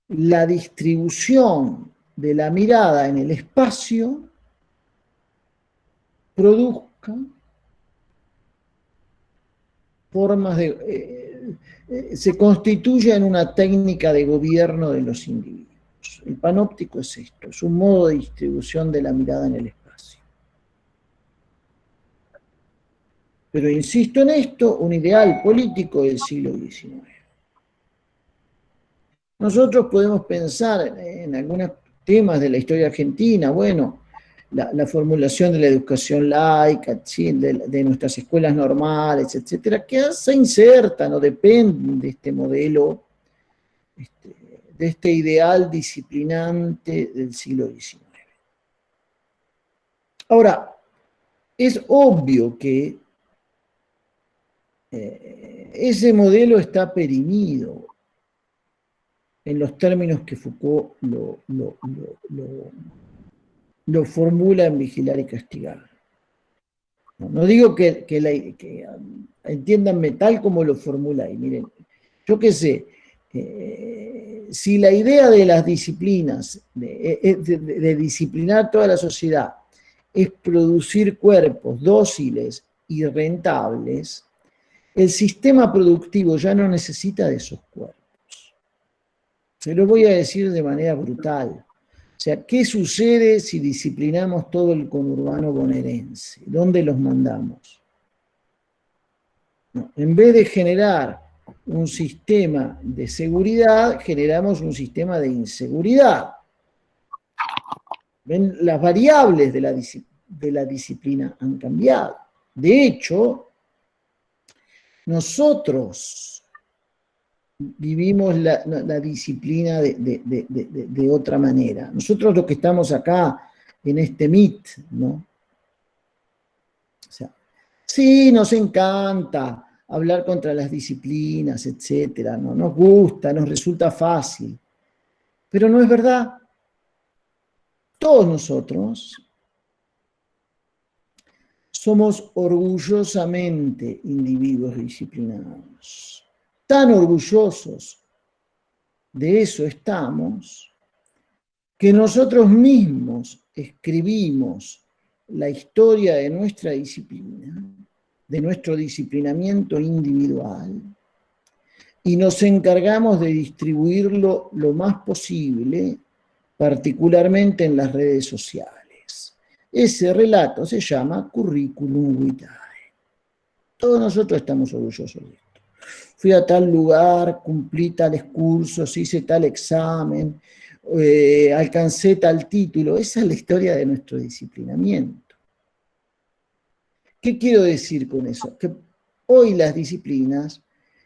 la distribución de la mirada en el espacio produzca formas de... se constituye en una técnica de gobierno de los individuos. El panóptico es esto, es un modo de distribución de la mirada en el espacio. Pero insisto en esto, un ideal político del siglo XIX. Nosotros podemos pensar en algunos temas de la historia argentina, bueno, la formulación de la educación laica, ¿sí? de nuestras escuelas normales, etcétera, que se insertan o dependen de este modelo, de este ideal disciplinante del siglo XIX. Ahora, es obvio que ese modelo está perimido en los términos que Foucault lo formula en Vigilar y Castigar. No digo que entiéndanme tal como lo formula ahí. Miren, yo qué sé, si la idea de las disciplinas, de disciplinar toda la sociedad, es producir cuerpos dóciles y rentables, el sistema productivo ya no necesita de esos cuerpos. Se lo voy a decir de manera brutal. O sea, ¿qué sucede si disciplinamos todo el conurbano bonaerense? ¿Dónde los mandamos? No, en vez de generar un sistema de seguridad, generamos un sistema de inseguridad. ¿Ven? Las variables de la disciplina han cambiado. De hecho, nosotros vivimos la disciplina de otra manera. Nosotros los que estamos acá en este MIT, ¿no? O sea, sí, nos encanta hablar contra las disciplinas, etcétera, ¿no? Nos gusta, nos resulta fácil, pero no es verdad. Todos nosotros somos orgullosamente individuos disciplinados. Tan orgullosos de eso estamos, que nosotros mismos escribimos la historia de nuestra disciplina, de nuestro disciplinamiento individual, y nos encargamos de distribuirlo lo más posible, particularmente en las redes sociales. Ese relato se llama curriculum vitae. Todos nosotros estamos orgullosos de esto. Fui a tal lugar, cumplí tales cursos, hice tal examen, alcancé tal título. Esa es la historia de nuestro disciplinamiento. ¿Qué quiero decir con eso? Que hoy las disciplinas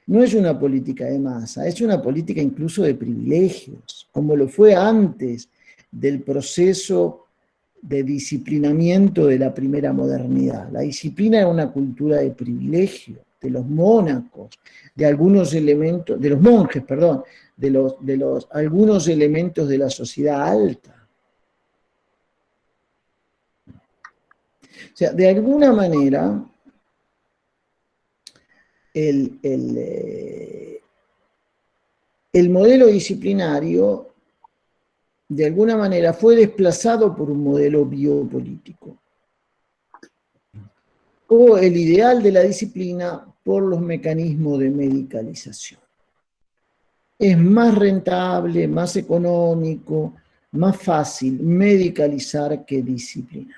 no es una política de masa, es una política incluso de privilegios, como lo fue antes del proceso de disciplinamiento de la primera modernidad. La disciplina era una cultura de privilegio, de los mónacos, de algunos elementos, de los monjes, perdón, de algunos elementos de la sociedad alta. O sea, de alguna manera, el modelo disciplinario, de alguna manera, fue desplazado por un modelo biopolítico. o el ideal de la disciplina por los mecanismos de medicalización. Es más rentable, más económico, más fácil medicalizar que disciplinar.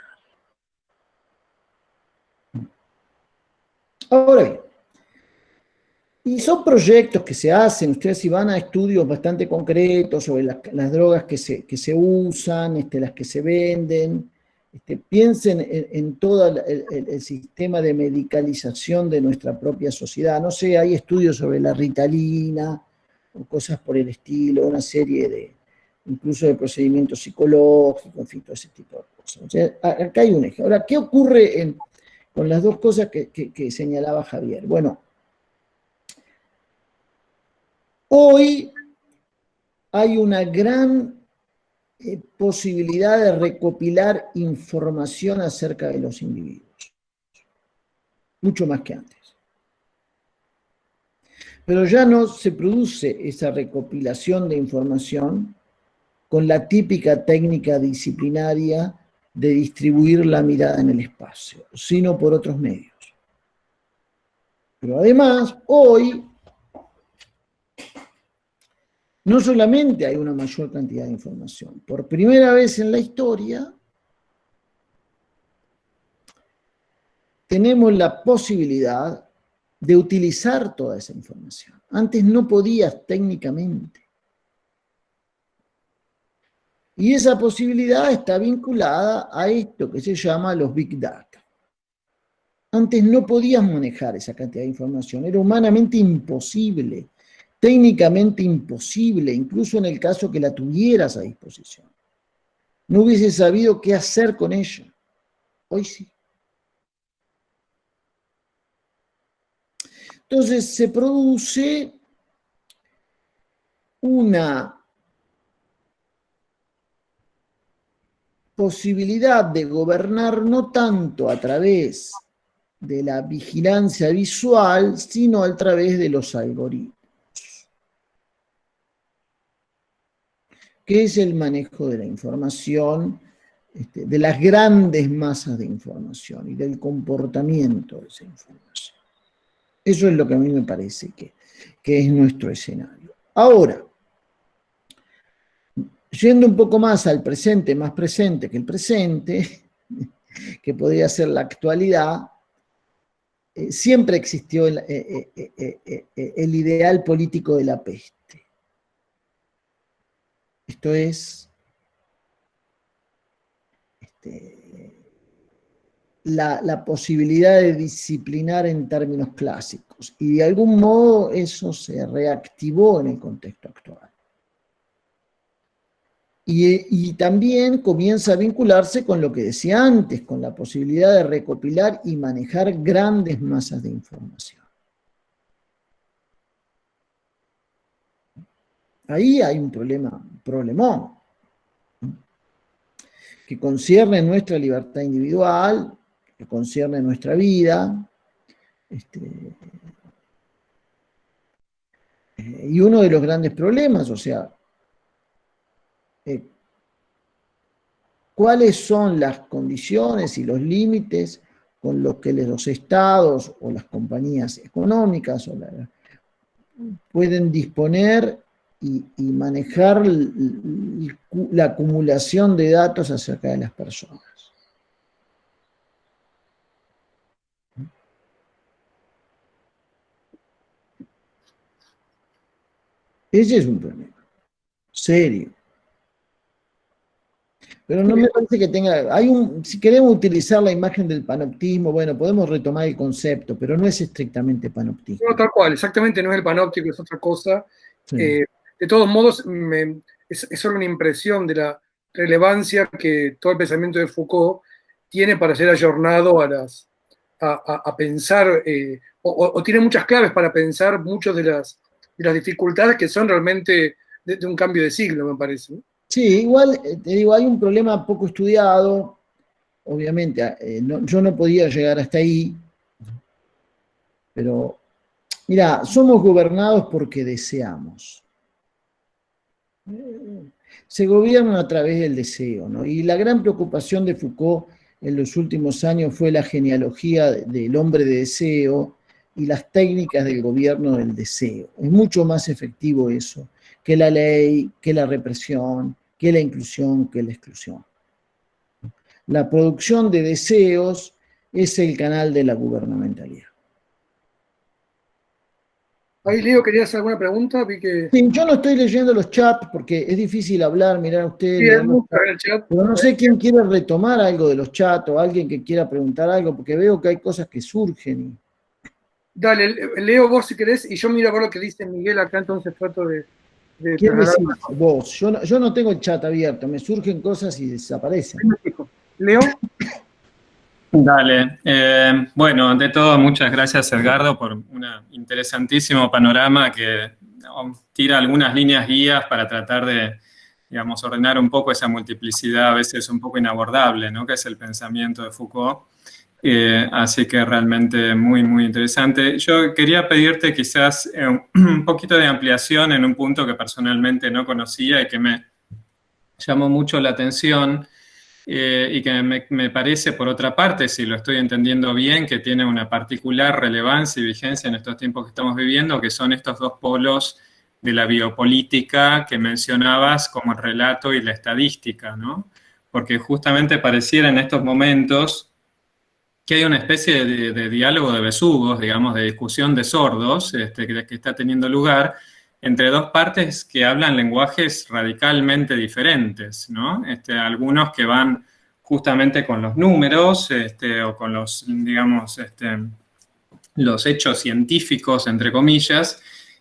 Ahora bien, y son proyectos que se hacen, ustedes si van a estudios bastante concretos sobre las drogas que se usan, las que se venden, piensen en todo el sistema de medicalización de nuestra propia sociedad. No sé, hay estudios sobre la Ritalina, o cosas por el estilo, una serie incluso de procedimientos psicológicos, en fin, todo ese tipo de cosas. O sea, acá hay un ejemplo. Ahora, ¿qué ocurre con las dos cosas que señalaba Javier? Bueno, hoy hay una gran posibilidad de recopilar información acerca de los individuos, mucho más que antes. Pero ya no se produce esa recopilación de información con la típica técnica disciplinaria de distribuir la mirada en el espacio, sino por otros medios. Pero además, hoy, no solamente hay una mayor cantidad de información, por primera vez en la historia, tenemos la posibilidad de utilizar toda esa información. Antes no podías técnicamente. Y esa posibilidad está vinculada a esto que se llama los Big Data. Antes no podías manejar esa cantidad de información, era humanamente imposible, técnicamente imposible, incluso en el caso que la tuvieras a disposición. No hubieses sabido qué hacer con ella. Hoy sí. Entonces se produce una posibilidad de gobernar no tanto a través de la vigilancia visual, sino a través de los algoritmos, que es el manejo de la información, de las grandes masas de información y del comportamiento de esa información. Eso es lo que a mí me parece que es nuestro escenario. Ahora, yendo un poco más al presente, más presente que el presente, que podría ser la actualidad, siempre existió el ideal político de la peste. Esto es la posibilidad de disciplinar en términos clásicos. Y de algún modo eso se reactivó en el contexto actual. Y también comienza a vincularse con lo que decía antes, con la posibilidad de recopilar y manejar grandes masas de información. Ahí hay un problemón, que concierne nuestra libertad individual, que concierne nuestra vida, y uno de los grandes problemas, o sea, ¿cuáles son las condiciones y los límites con los que los estados o las compañías económicas pueden disponer y manejar la acumulación de datos acerca de las personas? Ese es un problema serio. Pero no me parece que tenga... si queremos utilizar la imagen del panoptismo, bueno, podemos retomar el concepto, pero no es estrictamente panoptismo. No, tal cual, exactamente, no es el panóptico, es otra cosa. Sí. De todos modos, es solo una impresión de la relevancia que todo el pensamiento de Foucault tiene para ser ayornado a pensar, o tiene muchas claves para pensar muchas de las dificultades que son realmente de un cambio de siglo, me parece, ¿no? Sí, igual, te digo, hay un problema poco estudiado, obviamente, yo no podía llegar hasta ahí, pero, mira, somos gobernados porque deseamos. Se gobierna a través del deseo, ¿no? Y la gran preocupación de Foucault en los últimos años fue la genealogía del hombre de deseo y las técnicas del gobierno del deseo. Es mucho más efectivo eso que la ley, que la represión, que la inclusión, que la exclusión. La producción de deseos es el canal de la gubernamentalidad. Ahí, Leo, ¿querías alguna pregunta? Vi que... Sí, yo no estoy leyendo los chats porque es difícil hablar, mirar a ustedes, Sí, mirar hay los mucho chats, en el chat. pero no sé quién quiere retomar algo de los chats o alguien que quiera preguntar algo, porque veo que hay cosas que surgen. Dale, Leo, vos si querés, y yo miro a ver lo que dice Miguel acá, entonces trato de ¿Quién trasladar. decís vos? Yo no tengo el chat abierto, me surgen cosas y desaparecen. Leo. Dale. Bueno, ante todo, muchas gracias, Edgardo, por un interesantísimo panorama que tira algunas líneas guías para tratar de, digamos, ordenar un poco esa multiplicidad a veces un poco inabordable, ¿no? Que es el pensamiento de Foucault. Así que realmente muy, muy interesante. Yo quería pedirte quizás un poquito de ampliación en un punto que personalmente no conocía y que me llamó mucho la atención. Y que me parece, por otra parte, si lo estoy entendiendo bien, que tiene una particular relevancia y vigencia en estos tiempos que estamos viviendo, que son estos dos polos de la biopolítica que mencionabas, como el relato y la estadística, ¿no? Porque justamente pareciera en estos momentos que hay una especie de diálogo de besugos, digamos, de discusión de sordos, que está teniendo lugar entre dos partes que hablan lenguajes radicalmente diferentes, ¿no? Algunos que van justamente con los números o con los, digamos, los hechos científicos, entre comillas,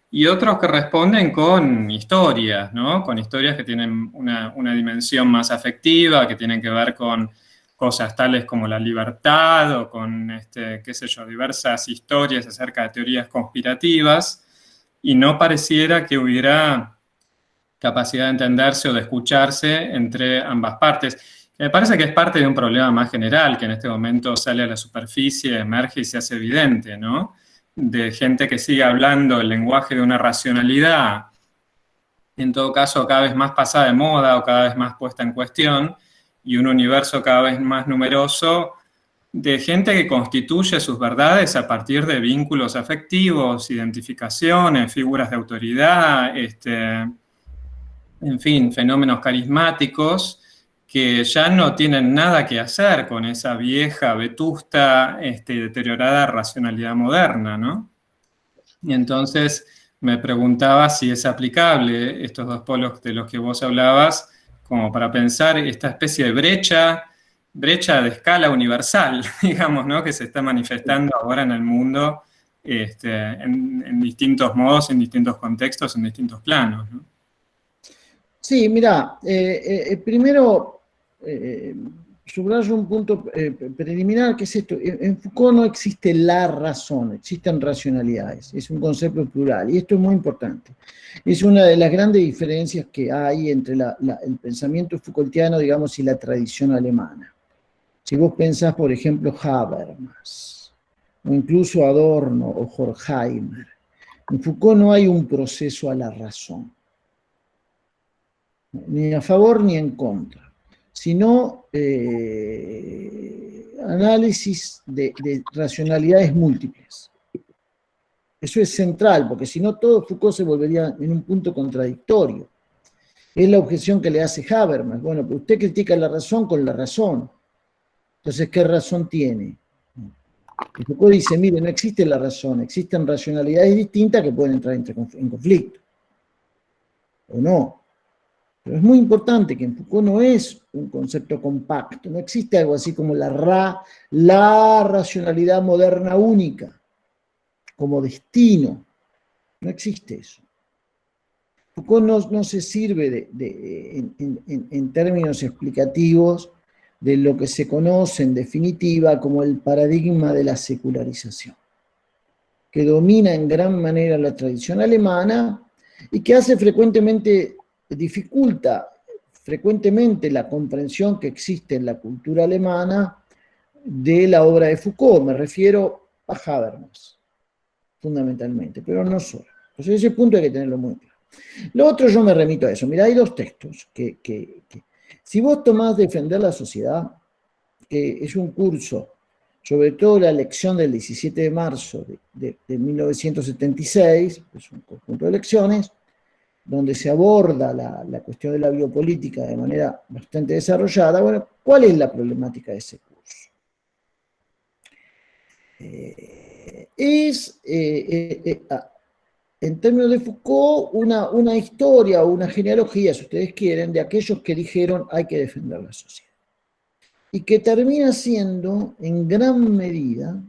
y otros que responden con historias, ¿no? Con historias que tienen una dimensión más afectiva, que tienen que ver con cosas tales como la libertad o con, qué sé yo, diversas historias acerca de teorías conspirativas, y no pareciera que hubiera capacidad de entenderse o de escucharse entre ambas partes. Me parece que es parte de un problema más general que en este momento sale a la superficie, emerge y se hace evidente, ¿no? De gente que sigue hablando el lenguaje de una racionalidad, en todo caso cada vez más pasada de moda o cada vez más puesta en cuestión, y un universo cada vez más numeroso de gente que constituye sus verdades a partir de vínculos afectivos, identificaciones, figuras de autoridad, en fin, fenómenos carismáticos que ya no tienen nada que hacer con esa vieja, vetusta, deteriorada racionalidad moderna, ¿no? Y entonces me preguntaba si es aplicable estos dos polos de los que vos hablabas, como para pensar esta especie de brecha de escala universal, digamos, ¿no? Que se está manifestando ahora en el mundo en distintos modos, en distintos contextos, en distintos planos, ¿no? Sí, mira, primero subrayo un punto preliminar, que es esto. En Foucault no existe la razón, existen racionalidades, es un concepto plural, y esto es muy importante. Es una de las grandes diferencias que hay entre el pensamiento Foucaultiano, digamos, y la tradición alemana. Si vos pensás, por ejemplo, Habermas, o incluso Adorno o Horkheimer, en Foucault no hay un proceso a la razón, ni a favor ni en contra, sino análisis de racionalidades múltiples. Eso es central, porque si no todo Foucault se volvería en un punto contradictorio. Es la objeción que le hace Habermas. Bueno, pero usted critica la razón con la razón. Entonces, ¿qué razón tiene? Y Foucault dice, mire, no existe la razón, existen racionalidades distintas que pueden entrar en conflicto. ¿O no? Pero es muy importante que en Foucault no es un concepto compacto, no existe algo así como la racionalidad moderna única, como destino. No existe eso. Foucault no se sirve en términos explicativos de lo que se conoce en definitiva como el paradigma de la secularización, que domina en gran manera la tradición alemana y que hace dificulta frecuentemente la comprensión que existe en la cultura alemana de la obra de Foucault. Me refiero a Habermas, fundamentalmente, pero no solo. Entonces ese punto hay que tenerlo muy claro. Lo otro, yo me remito a eso. Mira, hay dos textos que si vos tomás Defender la sociedad, que es un curso, sobre todo la lección del 17 de marzo de 1976, es un conjunto de lecciones, donde se aborda la cuestión de la biopolítica de manera bastante desarrollada. Bueno, ¿cuál es la problemática de ese curso? En términos de Foucault, una historia o una genealogía, si ustedes quieren, de aquellos que dijeron hay que defender la sociedad. Y que termina siendo, en gran medida,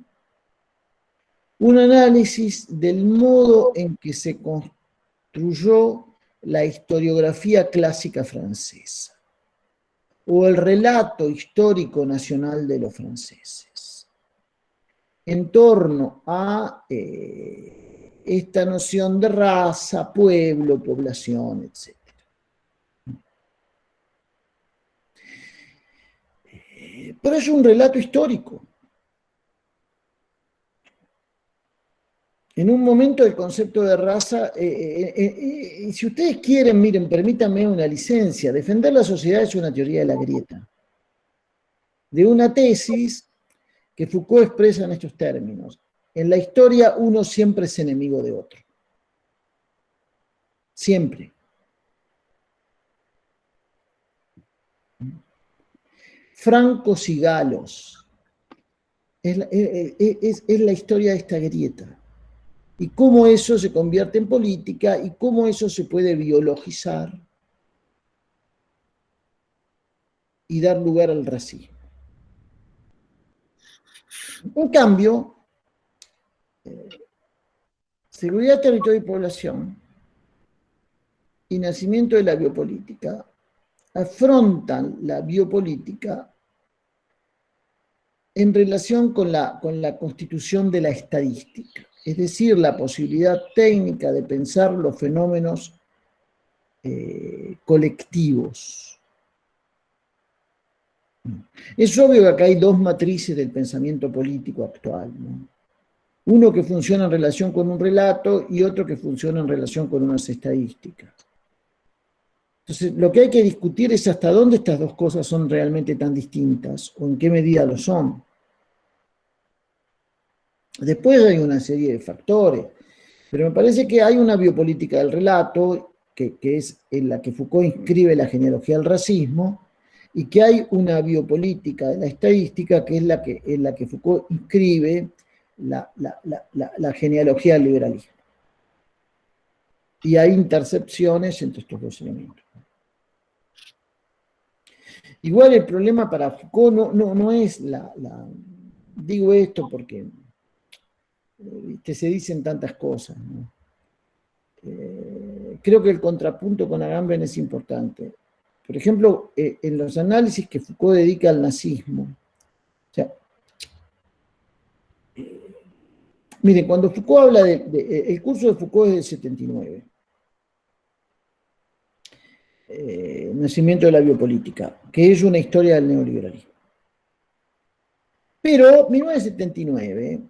un análisis del modo en que se construyó la historiografía clásica francesa, o el relato histórico nacional de los franceses, en torno a esta noción de raza, pueblo, población, etc. Pero es un relato histórico. En un momento el concepto de raza, si ustedes quieren, miren, permítanme una licencia, defender la sociedad es una teoría de la grieta, de una tesis que Foucault expresa en estos términos. En la historia uno siempre es enemigo de otro. Siempre. Francos y galos. Es la historia de esta grieta. Y cómo eso se convierte en política y cómo eso se puede biologizar y dar lugar al racismo. En cambio, seguridad, territorio y población y nacimiento de la biopolítica afrontan la biopolítica en relación con la constitución de la estadística, es decir, la posibilidad técnica de pensar los fenómenos colectivos. Es obvio que acá hay dos matrices del pensamiento político actual, ¿no? Uno que funciona en relación con un relato y otro que funciona en relación con unas estadísticas. Entonces, lo que hay que discutir es hasta dónde estas dos cosas son realmente tan distintas o en qué medida lo son. Después hay una serie de factores, pero me parece que hay una biopolítica del relato, que es en la que Foucault inscribe la genealogía del racismo, y que hay una biopolítica de la estadística, que es en la que Foucault inscribe la genealogía del liberalismo. Y hay intercepciones entre estos dos elementos. Igual el problema para Foucault no es digo esto porque se dicen tantas cosas, ¿no? Creo que el contrapunto con Agamben es importante. Por ejemplo, en los análisis que Foucault dedica al nazismo, o sea, miren, cuando Foucault habla el curso de Foucault es del 79, Nacimiento de la biopolítica, que es una historia del neoliberalismo. Pero 1979,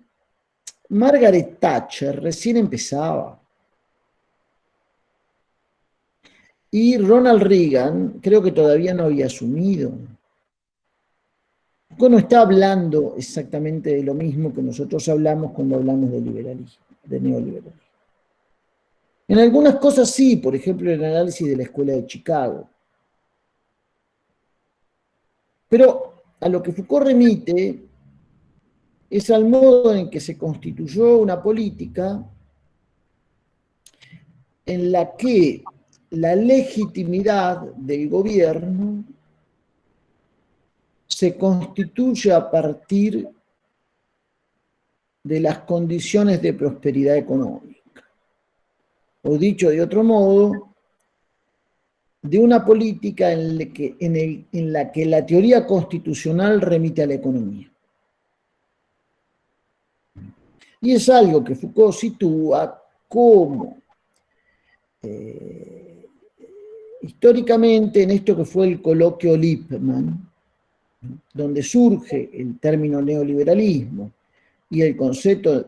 Margaret Thatcher recién empezaba. Y Ronald Reagan creo que todavía no había asumido. Foucault no está hablando exactamente de lo mismo que nosotros hablamos cuando hablamos de liberalismo, de neoliberalismo. En algunas cosas sí, por ejemplo, el análisis de la Escuela de Chicago. Pero a lo que Foucault remite es al modo en que se constituyó una política en la que la legitimidad del gobierno se constituye a partir de las condiciones de prosperidad económica. O dicho de otro modo, de una política en la que la teoría constitucional remite a la economía. Y es algo que Foucault sitúa como históricamente en esto que fue el coloquio Lippmann, donde surge el término neoliberalismo y el concepto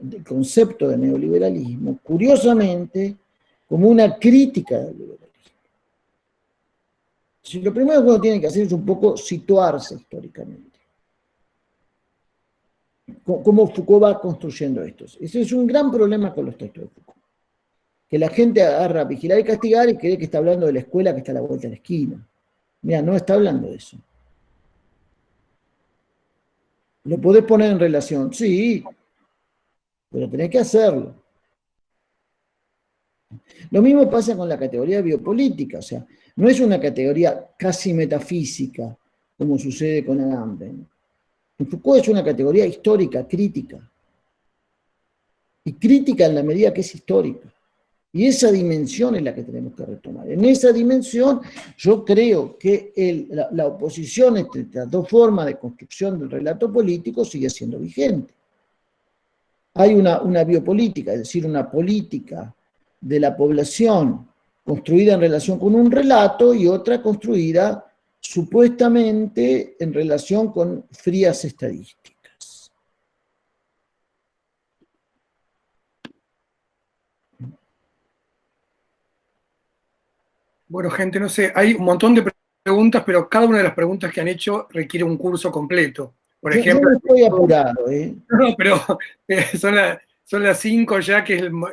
de neoliberalismo, curiosamente, como una crítica del liberalismo. Lo primero que uno tiene que hacer es un poco situarse históricamente. cómo Foucault va construyendo estos. Ese es un gran problema con los textos de Foucault. Que la gente agarra vigilar y castigar y cree que está hablando de la escuela que está a la vuelta de la esquina. Mira, no está hablando de eso. ¿Lo podés poner en relación? Sí, pero tenés que hacerlo. Lo mismo pasa con la categoría biopolítica, o sea, no es una categoría casi metafísica, como sucede con Agamben. En Foucault es una categoría histórica, crítica. Y crítica en la medida que es histórica. Y esa dimensión es la que tenemos que retomar. En esa dimensión yo creo que la oposición entre las dos formas de construcción del relato político sigue siendo vigente. Hay una biopolítica, es decir, una política de la población construida en relación con un relato y otra construida supuestamente en relación con frías estadísticas. Bueno, gente, no sé, hay un montón de preguntas, pero cada una de las preguntas que han hecho requiere un curso completo. Por ejemplo, yo no estoy apurado, ¿eh? No, pero son las 5 ya,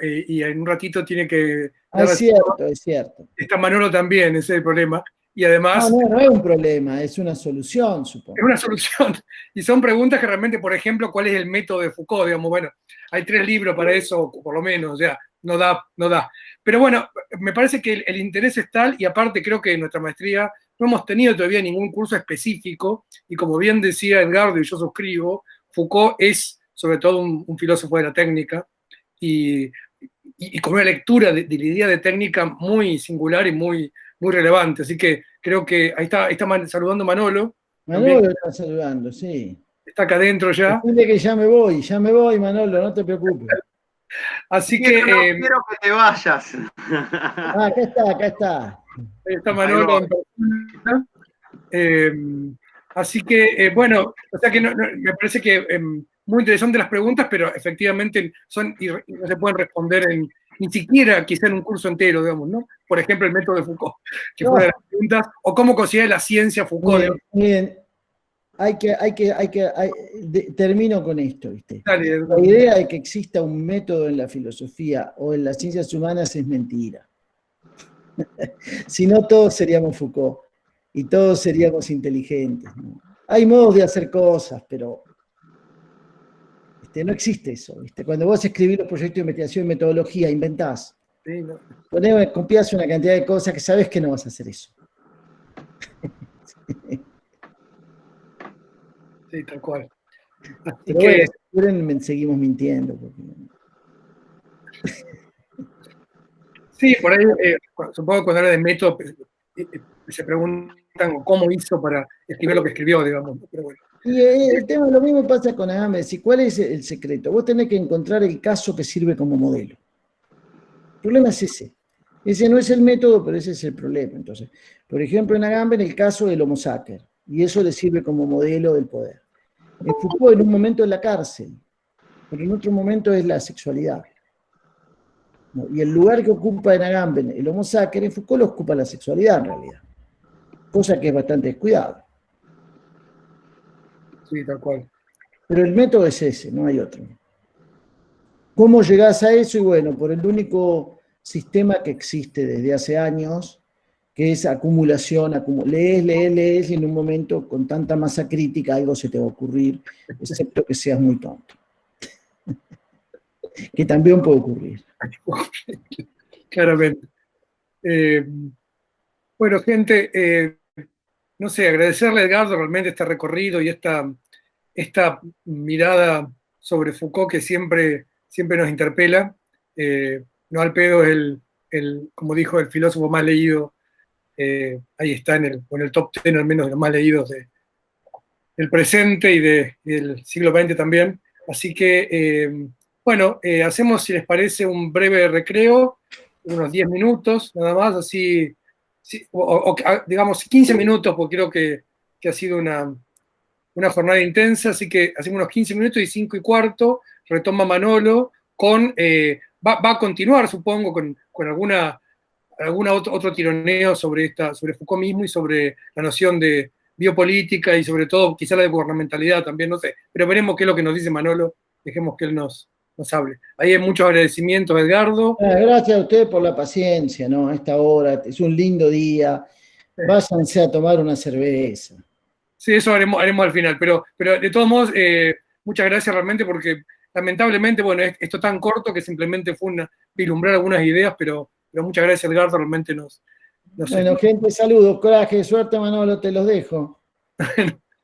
y en un ratito tiene que... Es cierto, es cierto. Está Manolo también, ese es el problema. Y además... No es un problema, es una solución, supongo. Es una solución. Y son preguntas que realmente, por ejemplo, ¿cuál es el método de Foucault? Digamos, bueno, hay 3 libros para eso, por lo menos, o sea, no da. Pero bueno, me parece que el interés es tal, y aparte creo que en nuestra maestría no hemos tenido todavía ningún curso específico, y como bien decía Edgardo, y yo suscribo, Foucault es sobre todo un filósofo de la técnica, y con una lectura de la idea de técnica muy singular y muy relevante. Así que creo que ahí está saludando Manolo. Manolo está saludando, sí. Está acá adentro ya. Dile que ya me voy, Manolo, no te preocupes. Así que... No quiero que te vayas. Acá está. Ahí está Manolo. Así que, bueno, o sea que me parece que muy interesantes las preguntas, pero efectivamente no se pueden responder ni siquiera quizá en un curso entero, digamos, ¿no? Por ejemplo, el método de Foucault, que fue de las preguntas, o cómo considera la ciencia Foucault. Bien. Termino con esto, ¿viste? Dale, la idea de que exista un método en la filosofía o en las ciencias humanas es mentira. Si no, todos seríamos Foucault y todos seríamos inteligentes, ¿no? Hay modos de hacer cosas, pero no existe eso, ¿viste? Cuando vos escribís los proyectos de investigación y metodología, inventás. Sí, no. Copias una cantidad de cosas que sabes que no vas a hacer eso. Sí, tal cual. Así pero que... bueno, seguimos mintiendo. Sí, por ahí, supongo que cuando habla de método, se preguntan cómo hizo para escribir lo que escribió, digamos. Pero bueno. Y el tema, lo mismo pasa con Agamben. ¿Cuál es el secreto? Vos tenés que encontrar el caso que sirve como modelo. El problema es ese. Ese no es el método, pero ese es el problema. Entonces, por ejemplo, en Agamben el caso del Homo sacer, y eso le sirve como modelo del poder. En Foucault en un momento es la cárcel, pero en otro momento es la sexualidad. ¿No? Y el lugar que ocupa en Agamben el Homo sacer, en Foucault lo ocupa la sexualidad en realidad. Cosa que es bastante descuidada. Sí, tal cual. Pero el método es ese, no hay otro. ¿Cómo llegás a eso? Y bueno, por el único sistema que existe desde hace años, que es acumulación, lees, y en un momento con tanta masa crítica algo se te va a ocurrir, excepto que seas muy tonto. Que también puede ocurrir. Claramente. Bueno, gente, no sé, agradecerle a Edgardo realmente este recorrido y esta mirada sobre Foucault que siempre nos interpela. No al pedo es como dijo, el filósofo más leído. Ahí está en el top 10 al menos de los más leídos del presente y del siglo XX también. Así que, bueno, hacemos, si les parece, un breve recreo, unos 10 minutos nada más, así, digamos 15 minutos, porque creo que ha sido una jornada intensa, así que hacemos unos 15 minutos y 5:15 retoma Manolo va a continuar, supongo, con alguna otro tironeo sobre Foucault mismo y sobre la noción de biopolítica y sobre todo quizá la de gubernamentalidad también, no sé. Pero veremos qué es lo que nos dice Manolo, dejemos que él nos hable. Ahí hay muchos agradecimientos, Edgardo. Gracias a ustedes por la paciencia, ¿no? A esta hora, es un lindo día. Váyanse a tomar una cerveza. Sí, eso haremos al final, pero de todos modos, muchas gracias realmente porque lamentablemente, bueno, esto tan corto que simplemente fue vislumbrar algunas ideas, pero muchas gracias, Edgardo, realmente nos bueno, gente, saludos, coraje, suerte, Manolo, te los dejo.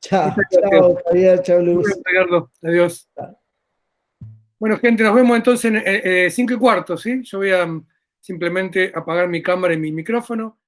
Chao, chao, Javier, chao, Luz. Edgardo, adiós. Bueno, gente, nos vemos entonces en 5:15, ¿sí? Yo voy a simplemente apagar mi cámara y mi micrófono.